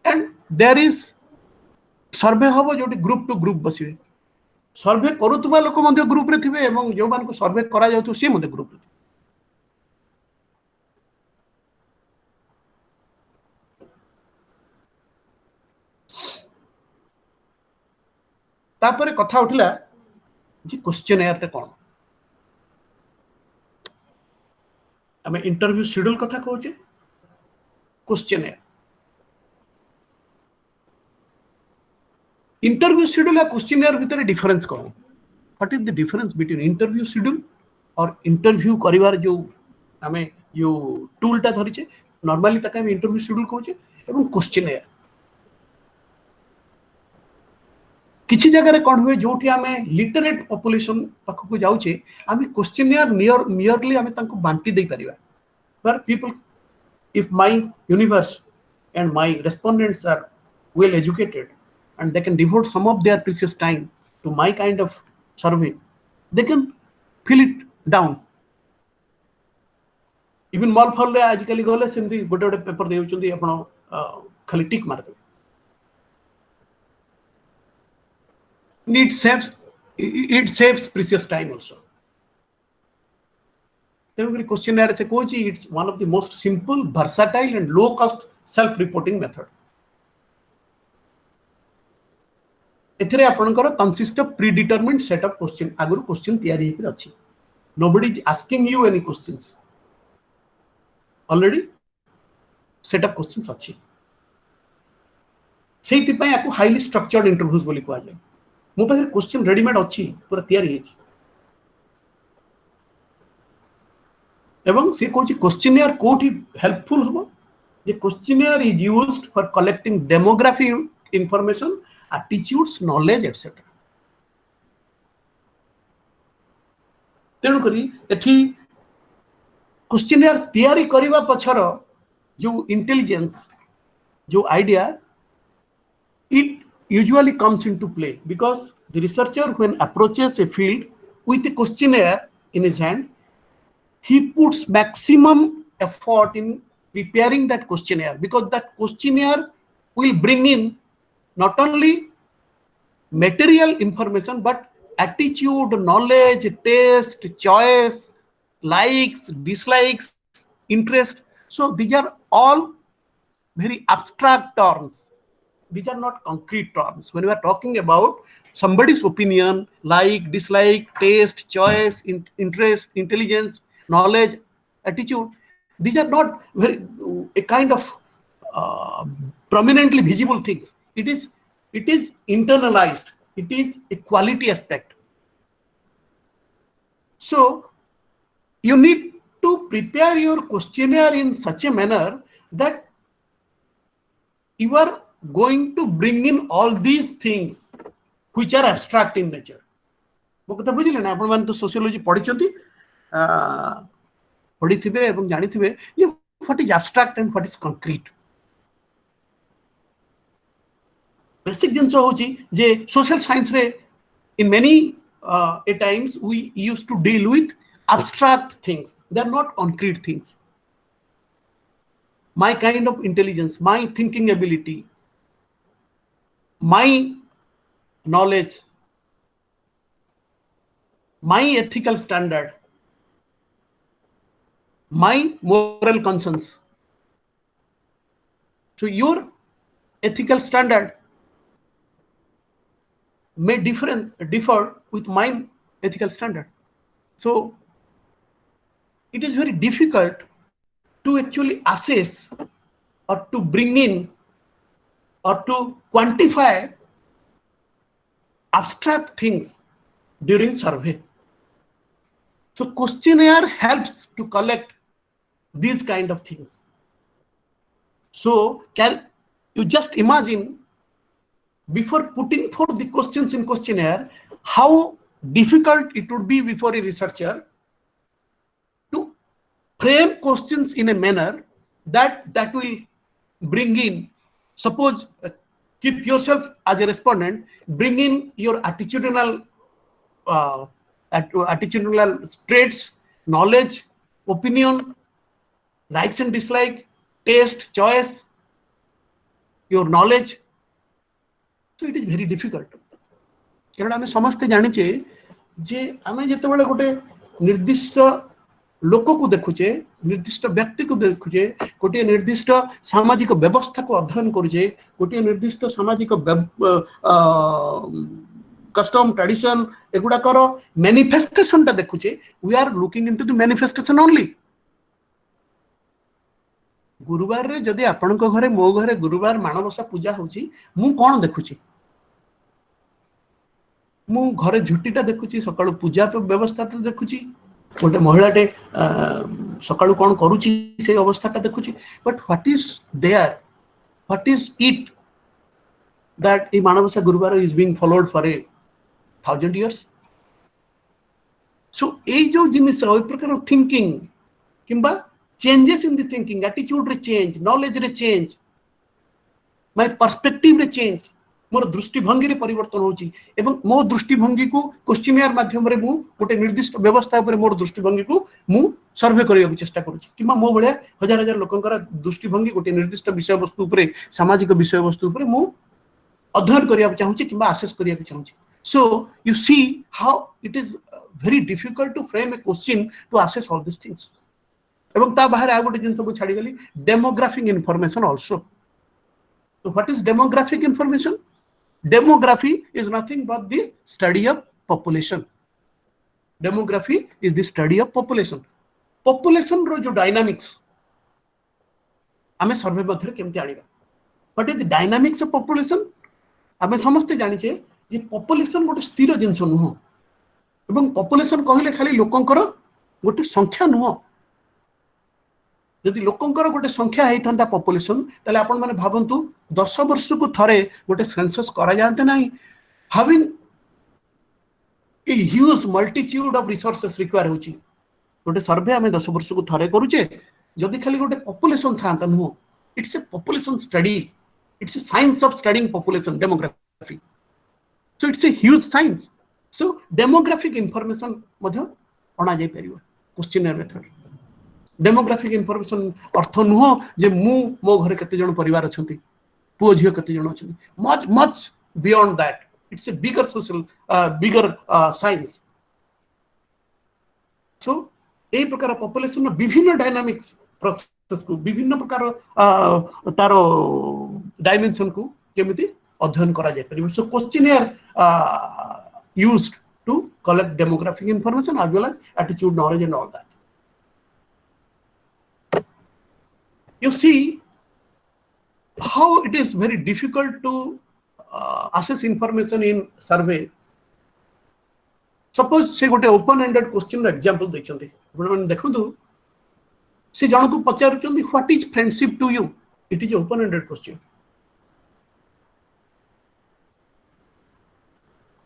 and there is सर्वे हबो जोटी ग्रुप टू ग्रुप बसिबे सर्वे करूतबा लोक मध्ये ग्रुप रे थिबे एवं जो मान को सर्वे करा जाउतो से मध्ये ग्रुप रे तापरे कथा उठिला जे क्वेश्चनर रे कोन हमें इंटरव्यू शेड्यूल कथा कहूचे क्वेश्चनर इंटरव्यू शेड्यूल या क्वेश्चनर भीतर डिफरेंस कौन what is the difference between interview schedule और इंटरव्यू करिवार जो हमें जो टूल ता धरिचे नॉर्मली तक हम इंटरव्यू शेड्यूल कहूचे एवं क्वेश्चनर किछि जगह रे कोन हुए जोठी हमें लिटरेट पॉपुलेशन पाख को जाउचे हमें क्वेश्चनर मियरली हमें तांको बांटी दे परिबा पर people if my universe and my respondents are well educated and they can devote some of their precious time to my kind of survey they can fill it down even mall fall रे आजकल गले सेमती गोटे गोटे paper देउचंदी आपण खाली tick मार दे it saves precious time also questionnaire से कोची it's one of the most simple versatile and low cost self reporting method एथरे आपनकर consist of predetermined set of question आगुर क्वेश्चन तैयारी हेकर अछि nobody is asking you any questions already set of questions अछि सेति पय आकु highly structured interviews बोली को जाय मो पाखरे क्वेश्चन रेडीमेड अछि पूरा तैयारी हेछि एवं से कोची क्वेश्चनर कोठी हेल्पफुल हो जे questionnaire is used for collecting demography information attitudes knowledge etcetera तेणु करी एठी क्वेश्चनियर तैयारी करबा पछर जो इंटेलिजेंस जो idea it usually comes into play because the researcher when approaches a field with a questionnaire in his hand, he puts maximum effort in preparing that questionnaire because that questionnaire will bring in not only material information but attitude, knowledge, taste, choice, likes, dislikes, interest. So these are all very abstract terms. These are not concrete terms. When we are talking about somebody's opinion, like, dislike, taste, choice, interest, intelligence, knowledge, attitude, these are not very a kind of uh, prominently visible things. It is internalized. It is a quality aspect. So you need to prepare your questionnaire in such a manner that you are going to bring in all these things which are abstract in nature. ମୋ କଥା ବୁଝିଲେ ନା? ଆପଣମାନେ ତ sociology ପଢିଛନ୍ତି, ପଢିଥିବେ ଏବଂ ଜାଣିଥିବେ ଯେ what is abstract and what is concrete. Basic ଜିନିଷ ହେଉଛି ଯେ social science ରେ in many a times we used to deal with abstract things. They are not concrete things. My kind of intelligence, my thinking ability, my knowledge, my ethical standard, my moral conscience. So your ethical standard may differ with my ethical standard. So it is very difficult to actually assess or to bring in or to quantify abstract things during survey. So questionnaire helps to collect these kind of things. So can you just imagine before putting forth the questions in questionnaire how difficult it would be before a researcher to frame questions in a manner that will bring in, suppose keep yourself as a respondent, bring in your attitudinal traits, knowledge, opinion, likes and dislike, taste, choice, your knowledge. So it is very difficult. कारण आम समस्ते जानिचे जे आम जिते गोटे निर्दिष्ट लोक को देखुचे, निर्दिष्ट व्यक्ति को देखुचे, गोटे निर्दिष्ट सामाजिक व्यवस्था को अध्ययन करुचे, गोटे निर्दिष्ट सामाजिक कस्टम ट्रेडिशन एगुड़ाकर मैनिफेस्टेशन टा देखुचे. We are looking into the manifestation only. गुरुवार रे जदि आपनक घरे मो घरे गुरुवार माणबसा पूजा होची, मु कोन देखुची? मु घरे झुटीटा देखुची, सकाळू पूजा व्यवस्थाटा देखुची, गोटे महिलाटे सकाळू कोन करूची से अवस्थाटा देखुची. But what is there, what is it that a Manavasa Guruvara is being followed for 1,000 years. So ei jo jinis oi prakar thinking kimba changes in the thinking, attitude re change, knowledge re change, my perspective re change, मोर दृष्टिभंगी रे परिवर्तन होची एवं मो दृष्टिभंगी को questionnaire माध्यम रे मु गोटे निर्दिष्ट व्यवस्था ऊपर मोर दृष्टिभंगी को मु सर्वे करिया चेष्टा करूची किमा मो भलिया हजार हजार लोकंकर दृष्टिभंगी गोटे निर्दिष्ट विषय वस्तु ऊपर सामाजिक विषय वस्तु ऊपर मु अध्ययन करिया चाहूची किमा असेस करिया चाहूची. So you see how it is very difficult to frame a question to assess all these things. एवं ता बाहर आ गोटे जिंस को छाडी गली demographic information also. So what is demographic information? Demography is nothing but the study of population. Demography is the study of population. Population रो जो dynamics हमें सर्वे मध्य केमती आनिबा. What is the dynamics of population? हमें समझते जानी छे जे population गोटे स्थिर जिंस नुह एवं population कहले खाली लोकंकर गोटे संख्या नुह. यदि लोकंकर गोटे संख्या होता पॉपुलेशन ताले आपण माने भावंतु 10 वर्ष को थरे गोटे सेंसस करा जानते नाही. having a huge multitude of resources require होची. गोटे सर्वे आम 10 वर्ष को थे करुचे जदि खाली गोटे पॉपुलेशन था नुह it's a population study it's a science of studying population demography so it's a huge science so demographic information मध्य अणा जाई परिबो क्वेश्चनर मेथड डेमोग्राफिक इनफॉरमेशन अर्थ नुह जे मो घर केते जण परिवार अछंती पुओ झियो केते जण अछंती much much beyond that it's a bigger social bigger science so ए प्रकार पॉपुलेशन विभिन्न डायनामिक्स प्रोसेस को विभिन्न प्रकार तार डायमेंशन को केमिति अध्ययन करा जाय परिबो so questionnaire used to collect demographic information as well as attitude knowledge and all that. You see how it is very difficult to assess information in survey. Suppose से गोटे open ended question example देखते हैं देखो से जन को पचार what is friendship to you it is open ended question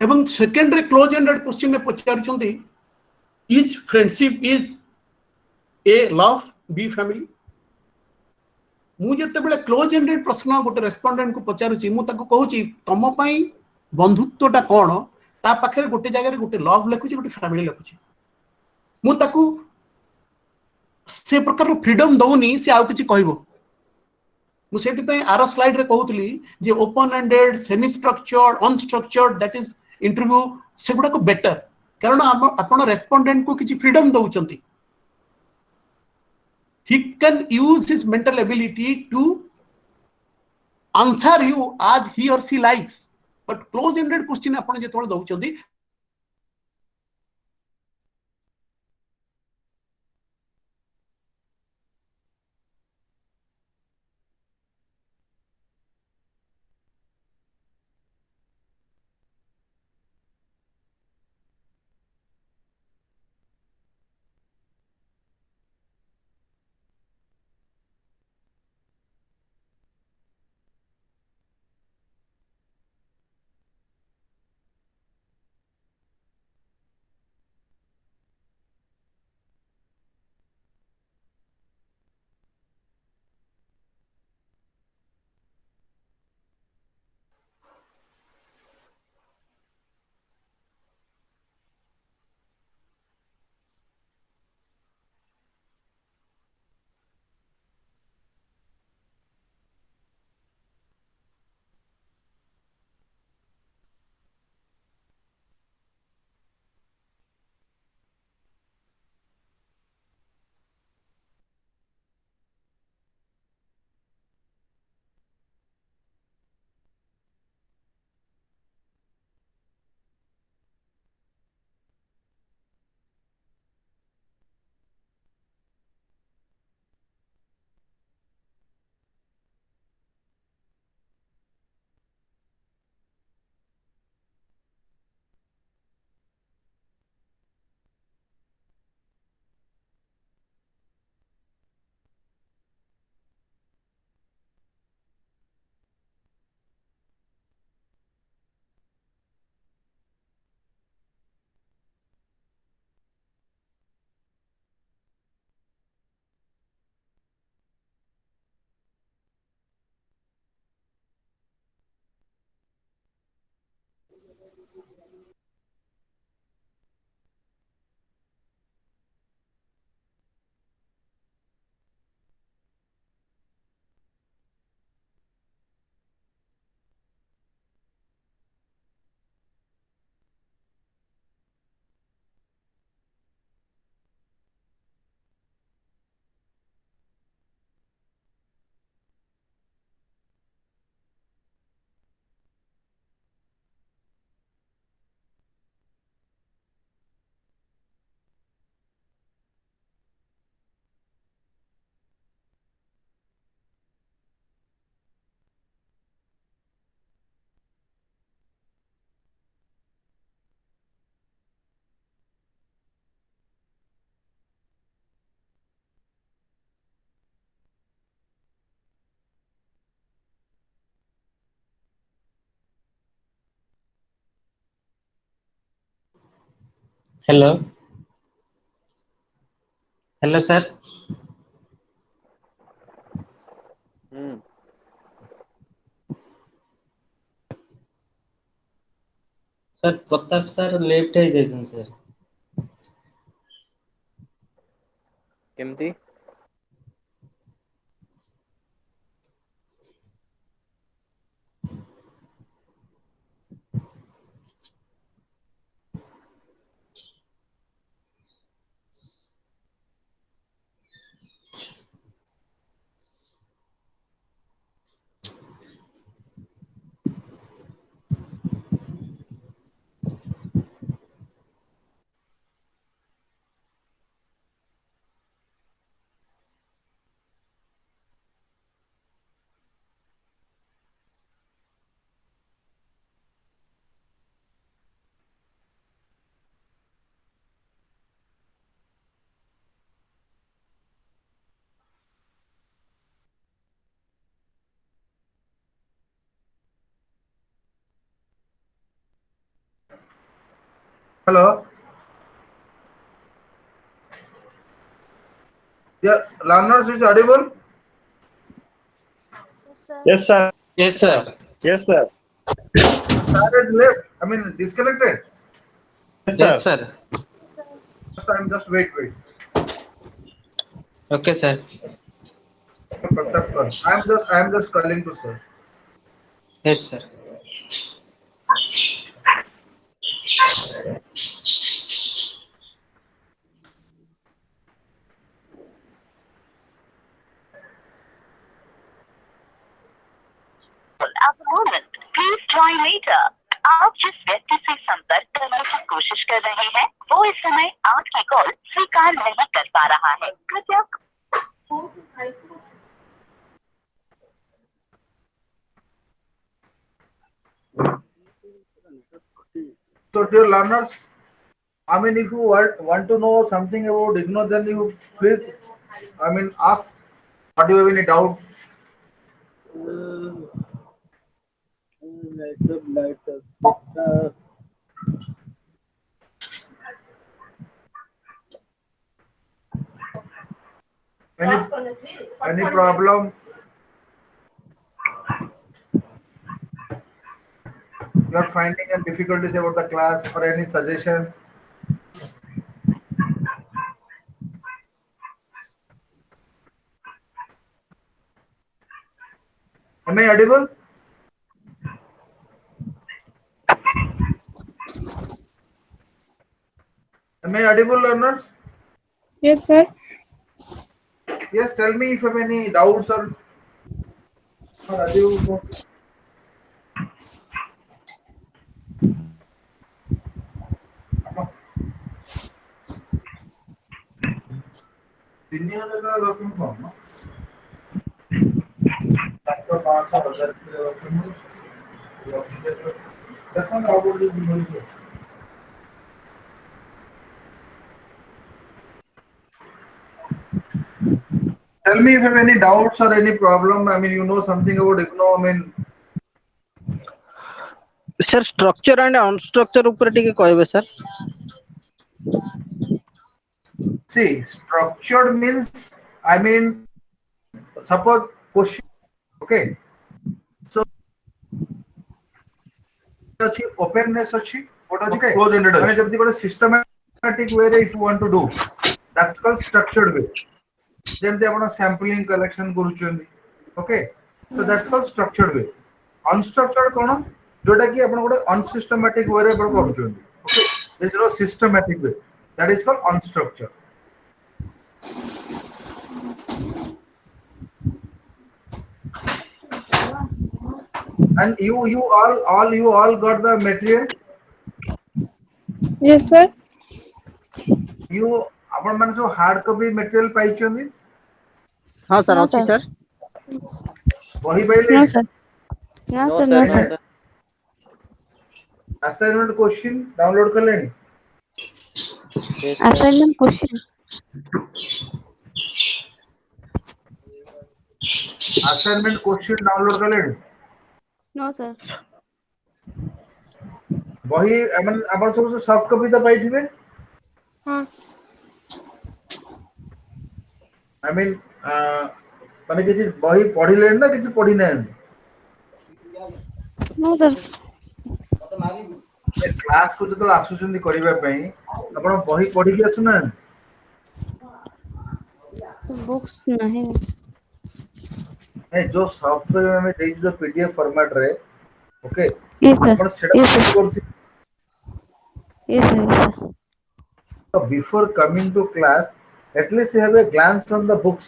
एवं secondary close ended question में पचार is friendship is A love B family मुझे क्लोज एंडेड प्रश्न गोटे रेस्पोंडेंट को पचारुची मुझे तुम बंधुत्वटा कौन ता पाखे गोटे जगह गोटे लव लिखुची गोटे फैमिली लिखुची मुझे से प्रकार फ्रीडम दौनी से आउ किछि कहबो मुझे आर स्लाइड रे कहूली जे open ended semi structured unstructured that is interview से गुडा को बेटर कारण आपण रेस्पोंडेंट को किछि फ्रीडम दउचंती he can use his mental ability to answer you as he or she likes but close ended question आपण जेतोल दउचंती hello hello sir. Sir Pratap sir left ହେଇ ଯାଇଛନ୍ତି सर। କେମିତି? Hello. Yeah, learners is audible. Yes, sir. Yes sir. Yes, sir. Sir is left. I mean disconnected. Yes, yes sir. Sir. First time, just wait. Okay sir. Pratap sir. I am just calling to sir. Yes sir. At the moment, please join later. आप जिस व्यक्ति से संपर्क करने की कोशिश कर रहे हैं वो इस समय आपकी कॉल स्वीकार नहीं कर पा रहा है। कृपया So dear learners, I mean if you want to know something about IGNOU, then you please, I mean ask. Or do you have any doubt? Any problem? You are finding any difficulties about the class or any suggestion? Am I audible? Am I audible, learners? Yes, sir. Yes, tell me if you have any doubts or Rajiv. Tell me if you have any doubts or any problem. I mean, you know something about IGNOU. I mean, sir structure and unstructured ऊपर टिके कहबे sir. see, structured means, I mean, suppose question, okay. So, openness, closed-ended. And if you systematic way, if you want to do, that's called structured way. Then they have a sampling collection, okay. So that's called structured way. Unstructured kono, जोटा कि अपन गोटे unsystematic way रे करूछन, okay. There is no systematic way. That is called unstructured. And you all got the material. Yes, sir. You अपन माने जो hard copy material पाइछन हां sir No, अच्छी sir. Sir. वही पाइले No, sir. No, No, sir. sir. No, No, sir. sir. assignment question download कर लेनी Yes, sir. Assignment question. assignment question download कर लेनी No, sir. वही अपन सब सॉफ्ट कॉपी तो पाई थिबे हाँ. I mean ମାନେ କିଛି ବହି ପଢିଲେଣି ନା କିଛି ପଢି ନାହାନ୍ତି? No, sir. କ୍ଲାସ କୁ ଯେତେବେଳେ ଆସୁଛନ୍ତି କରିବା ପାଇଁ ଆପଣ ବହି ପଢିକି ଆସୁନାହାନ୍ତି? Books nahi. ନାଇଁ ଯୋଉ ସଫ୍ଟୱେର ଆମେ ଦେଇଛୁ ଯୋଉ PDF ଫର୍ମାଟ ରେ, ଓକେ, Yes, sir. ଆପଣ ସେଟା Yes, ୟୁଜ sir. କରୁଥିବେ। Yes, sir. Yes, sir. So before coming to class, at least you have a glance on the books.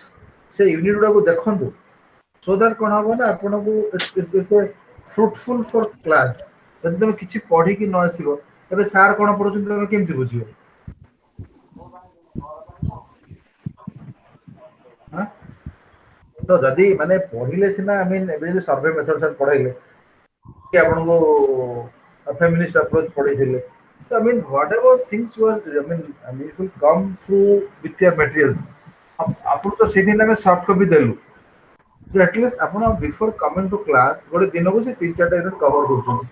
ସେ ୟୁନିଟ୍ ଗୁଡାକୁ ଦେଖନ୍ତୁ, so that କଣ ହବ ନା ଆପଣଙ୍କୁ it's a fruitful for class. ଯଦି ତମେ କିଛି ପଢିକି ନ ଆସିବ, ଏବେ ସାର୍ କଣ ପଢୁଛନ୍ତି ତମେ କେମିତି ବୁଝିବ? ହାଁ? ତ ଯଦି ମାନେ ପଢିଲେ ସିନା, I mean ଏବେ ଯଦି ସର୍ଭେ ମେଥଡ ସାର୍ ପଢେଇଲେ କି ଆପଣଙ୍କୁ ଫେମିନିଷ୍ଟ ଆପ୍ରୋଚ ପଢେଇଥିଲେ, I mean whatever things was, I mean it will come through with your materials. ଆପଣ ତ ସେଦିନ ଆମେ ସଫ୍ଟ କପି ଦେଲୁ, ଆଟଲିଷ୍ଟ ଆପଣ ବିଫୋର କମିଂ ଟୁ କ୍ଲାସ ଗୋଟେ ଦିନକୁ ସେ 3-4ଟା ୟୁନିଟ୍ କଭର କରୁଛନ୍ତି,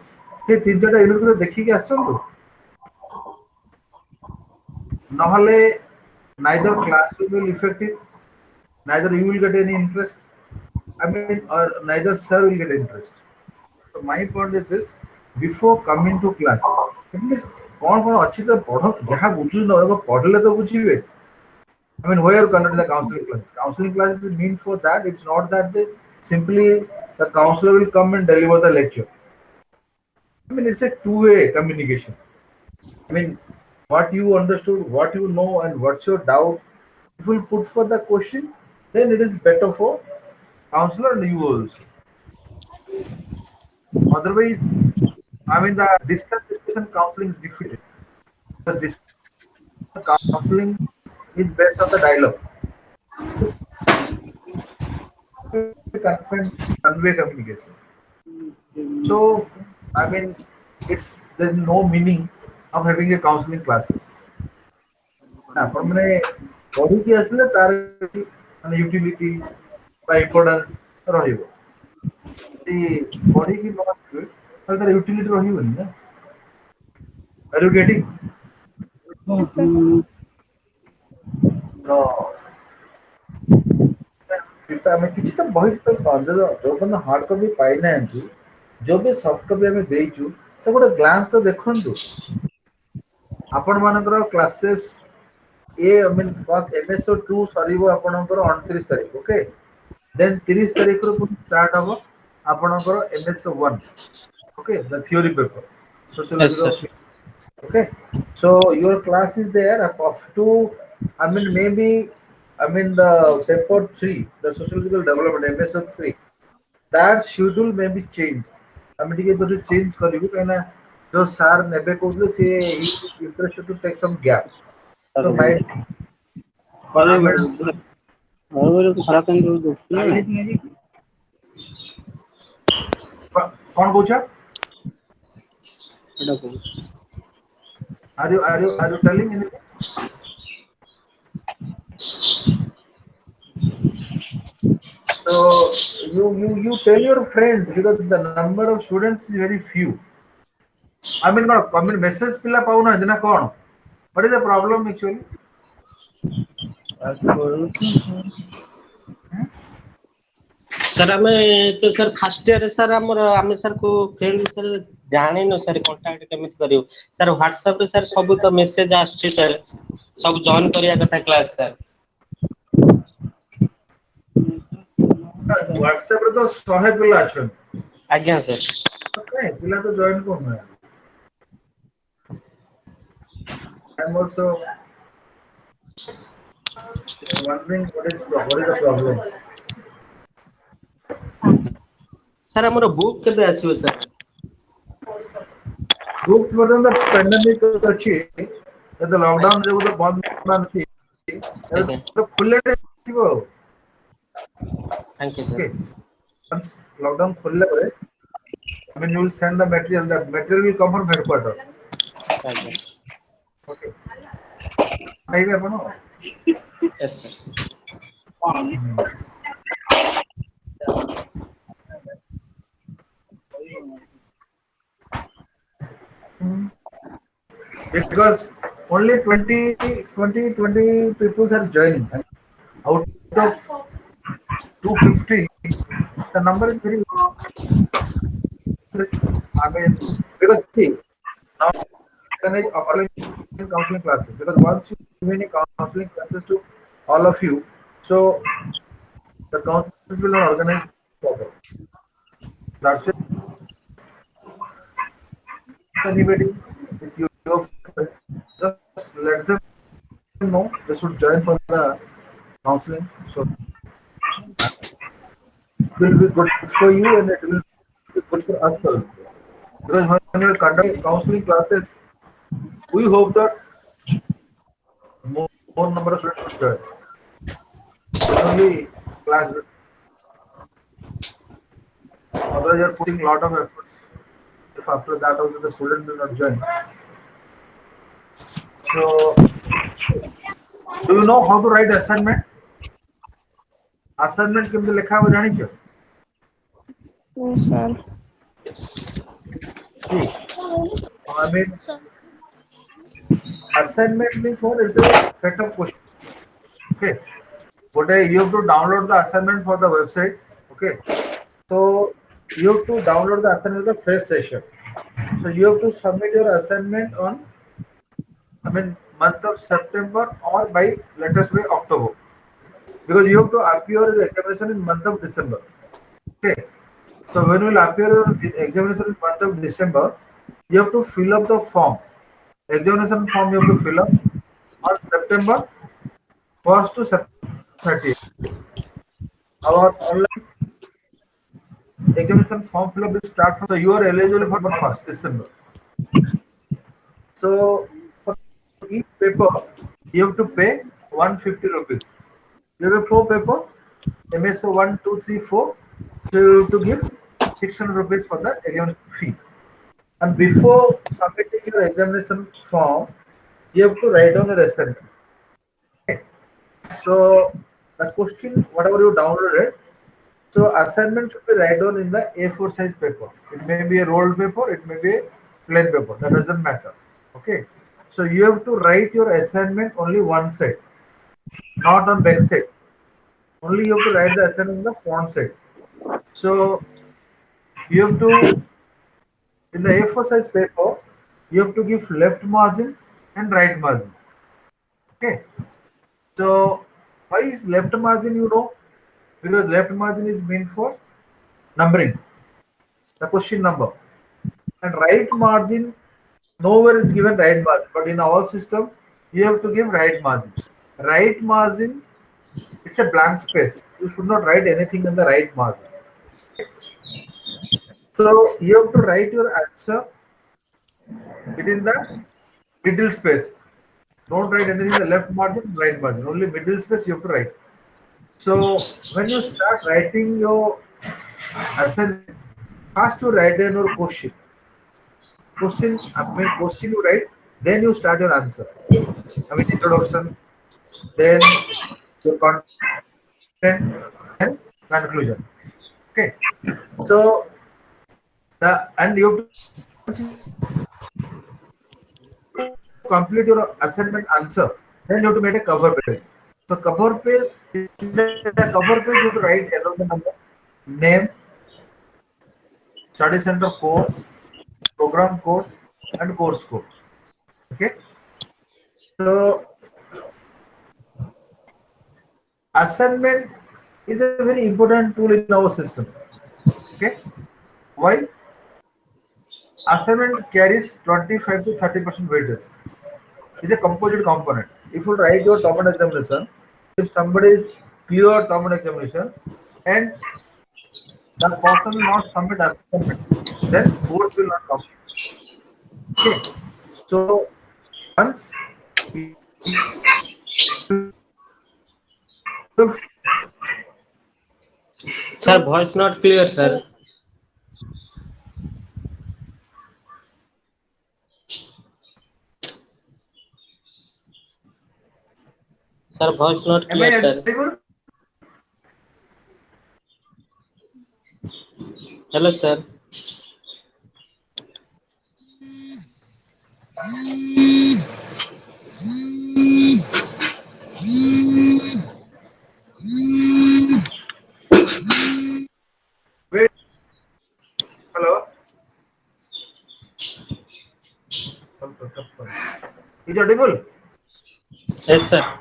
ସେ 3-4ଟା ୟୁନିଟ୍ ଦେଖିକି ଆସନ୍ତୁ। ନହେଲେ neither class will be effective, neither you will get any interest, I mean, or neither sir will get interest. So my point is this: before coming to class, at least कौन अच्छी तो पढ़ो, जहाँ बुझु न पढ़ले तो बुझिबे। I mean, why are you conducting the counseling class? Counseling class is meant for that. It's not that they simply the counselor will come and deliver the lecture. I mean, it's a two-way communication. I mean, what you understood, what you know, and what's your doubt, if you put for the question, then it is better for counselor and you also. Otherwise, I mean, the distance discussion counseling is defeated. The distance counseling is based on the dialogue. One-way communication. So, I mean, it's there's no meaning of having a counseling classes. ଆପଣ ମାନେ ପଢିକି ଆସିଲେ ତାର ମାନେ utility ବା importance ରହିବ। ଯଦି ପଢିକି ନ ଆସିବେ ତାହେଲେ ତାର ୟୁଟିଲିଟି ରହିବନି ନା। Are you getting? Yes, sir. ତ ଆମେ କିଛି ତ ବହି ଯୋଉ ପର୍ଯ୍ୟନ୍ତ ହାର୍ଡ କପି ପାଇନାହାନ୍ତି, ଯୋଉ ବି ସଫ୍ଟ କପି ଆମେ ଦେଇଛୁ ତ ଗୋଟେ ଗ୍ଲାନ୍ସ ତ ଦେଖନ୍ତୁ। ଆପଣ ମାନଙ୍କର କ୍ଲାसेସ୍ I mean first MSO-2 ସରିବ ଆପଣଙ୍କର 29 ତାରିଖ, ଓକେ, ଦେନ୍ 30 ତାରିଖରୁ ପୁଣି ଷ୍ଟାର୍ଟ ହବ ଆପଣଙ୍କର MSO-1, okay, the theory paper, Yes, sociology sir. of theory, okay. So your class is there up to, I mean maybe, I mean the paper 3, the sociological development MSO-3, that schedule may be changed. ଆମେ ଟିକେ ଯଦି change କରିବୁ କାହିଁକିନା ଯୋଉ sir ନେବେ କହୁଥିଲେ ସେ interested to take some gap, ତ ମାଇଣ୍ଡ କଣ କହୁଛ? Are you telling anything? So you tell your friends because the number of students is very few. I mean, I mean message पिला पाऊना है ना कौन? What is the problem actually? Sir ଆମେ ତ sir first ଇୟରରେ sir ଆମେ sir କୋଉ friend ବିଷୟରେ ଜାଣିନୁ ସାର୍, କଣ୍ଟାକ୍ଟ କେମିତି କରିବୁ ସାର୍? ହ୍ୱାଟ୍ସଆପରେ ସାର୍ ସବୁ ତ ମେସେଜ ଆସୁଛି ସାର୍, ସବୁ ଜଏନ୍ କରିବା କଥା କ୍ଲାସ ସାର୍। WhatsApp ରେ ତ 100 ପିଲା ଅଛନ୍ତି। ଆଜ୍ଞା ସାର୍। କାଇଁ ପିଲା ତ ଜଏନ୍ କରୁନାହାନ୍ତି। I'm also wondering what is the problem? Sir ଆମର ବୁକ୍ କେବେ ଆସିବ ସାର୍? Group ପର୍ଯ୍ୟନ୍ତ pandemic ଅଛି, ଯଦି ଲକଡାଉନ ଯୋଗୁ ତ ବନ୍ଦ ଅଛି, ଆଜ୍ଞା, ତ ଖୋଲିଲେ ଆସିବ ଆଉ। Thank you Okay, sir. once lockdown ଖୋଲିଲା ପରେ, I mean you will send the material. The material will come from headquarter. ଆଜ୍ଞା, Okay, ପାଇବେ ଆପଣ। Yes sir. Because only 20 people are joining. Out 15, the number is very less. I mean, because see, now organize offline counseling classes, because once you give any counseling classes to all of you, so the councils will not organize proper. That's why anybody with your friends, just let them know they should join for the counseling. So it will be good for you and it will be good for us also. Because when you conduct counseling classes, we hope that more number of students should join. Then only class will. Otherwise, you are putting a lot of efforts. If after that also the student will not join. So, do you know how to write assignment? Assignment केमते लिखा हुआ जानी क्यों? No, sir. See, I mean, assignment means what? It's a set of questions. Okay. What you have to download the assignment for the website. Okay. So you have to download the assignment of the fresh session. So you have to submit your assignment on, I mean, month of September or by latest by October. Because you have to appear in the examination in month of December. Okay. So when you will appear your examination in month of December, you have to fill up the form. Examination form you have to fill up on September 1st to September 30th. Our online examination form fill up will start from, so you are eligible for 1st December. So for each paper you have to pay 150 rupees. You have 4 paper, MSO-1, 2, 3, 4. So you have to give 600 rupees for the examination fee. And before submitting your examination form, you have to write down your assignment. Okay. So the question, whatever you downloaded, so assignment should be write down in the A4 size paper. It may be a rolled paper, it may be a plain paper. That doesn't matter. Okay. So you have to write your assignment only one side, not on back side. Only you have to write the assignment in the front side. So you have to, in the A4 size paper, you have to give left margin and right margin. Okay. So why is left margin, you know? Because left margin is meant for numbering, the question number. And right margin, nowhere is given right margin, but in our system, you have to give right margin. Right margin, it's a blank space. You should not write anything in the right margin. So you have to write your answer within the middle space. Don't write anything in the left margin, right margin. Only middle space you have to write. So when you start writing your assignment, first you write down your question. Question you write, then you start your answer. I mean introduction, then your content and conclusion. Okay. So and you have to, once you complete your assignment answer, then you have to make a cover page. So cover page, in the cover page you have to write about the number, name, study center code, program code, and course code. Okay. So assignment is a very important tool in our system. Okay. Why? Assignment carries 25 to 30% weightage. It's a composite component. If you write your term examination, if somebody is clear term examination and the person will not submit assignment, then course will not complete. Okay. So once you Sir, voice not clear, sir. Sir, voice not am I clear, sir. audible? Hello, sir. Is audible? Yes, sir.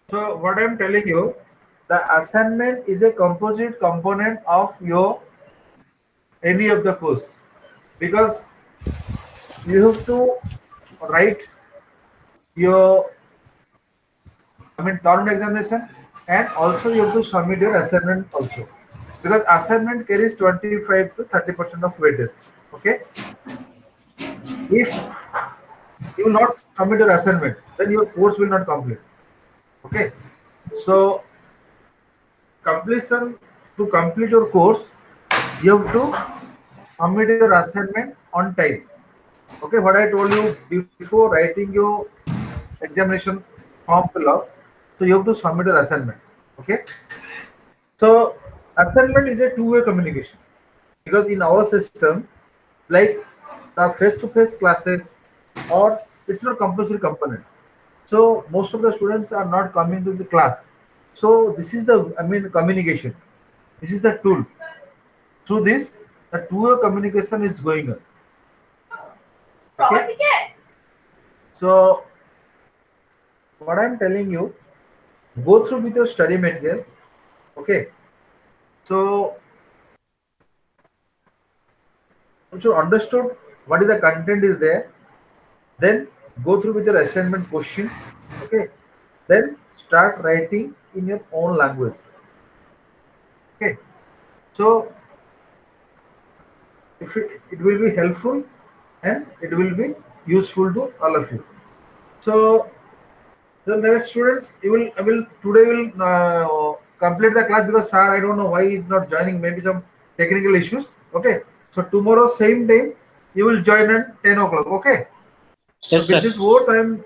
So what I'm telling you, the assignment is a composite component of your any of the course, because you have to write your, I mean, term examination, and also you have to submit your assignment also, because assignment carries 25 to 30% of weightage. Okay, if you will not submit your assignment, then your course will not complete. Okay, so completion, to complete your course, you have to submit your assignment on time. Okay, what I told you before writing your examination form fill up, so you have to submit your assignment. Okay, so assignment is a two-way communication, because in our system, like the face-to-face classes, or it's not compulsory component. So most of the students are not coming to the class. So this is the, I mean, communication. This is the tool. Through this, the two-way communication is going on. Okay. So what I'm telling you, go through with your study material. Okay. So once you understood what is the content is there, then go through with your assignment question. Okay. Then start writing in your own language. Okay. So if it will be helpful and it will be useful to all of you. So the next students, you will, I will today will complete the class, because sir, I don't know why he's not joining, maybe some technical issues. Okay, so tomorrow same day you will join at 10 o'clock. Okay, so Yes, with sir. these words I am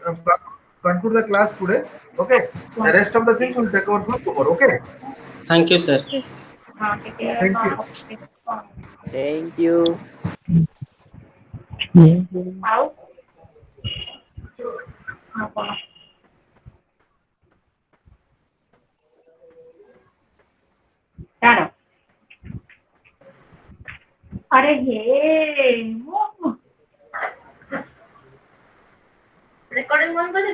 conclude the class today. Okay, the rest of the things will take over from tomorrow. Okay, Thank you, sir. thank you. Thank you. अरे हे recording बंद कर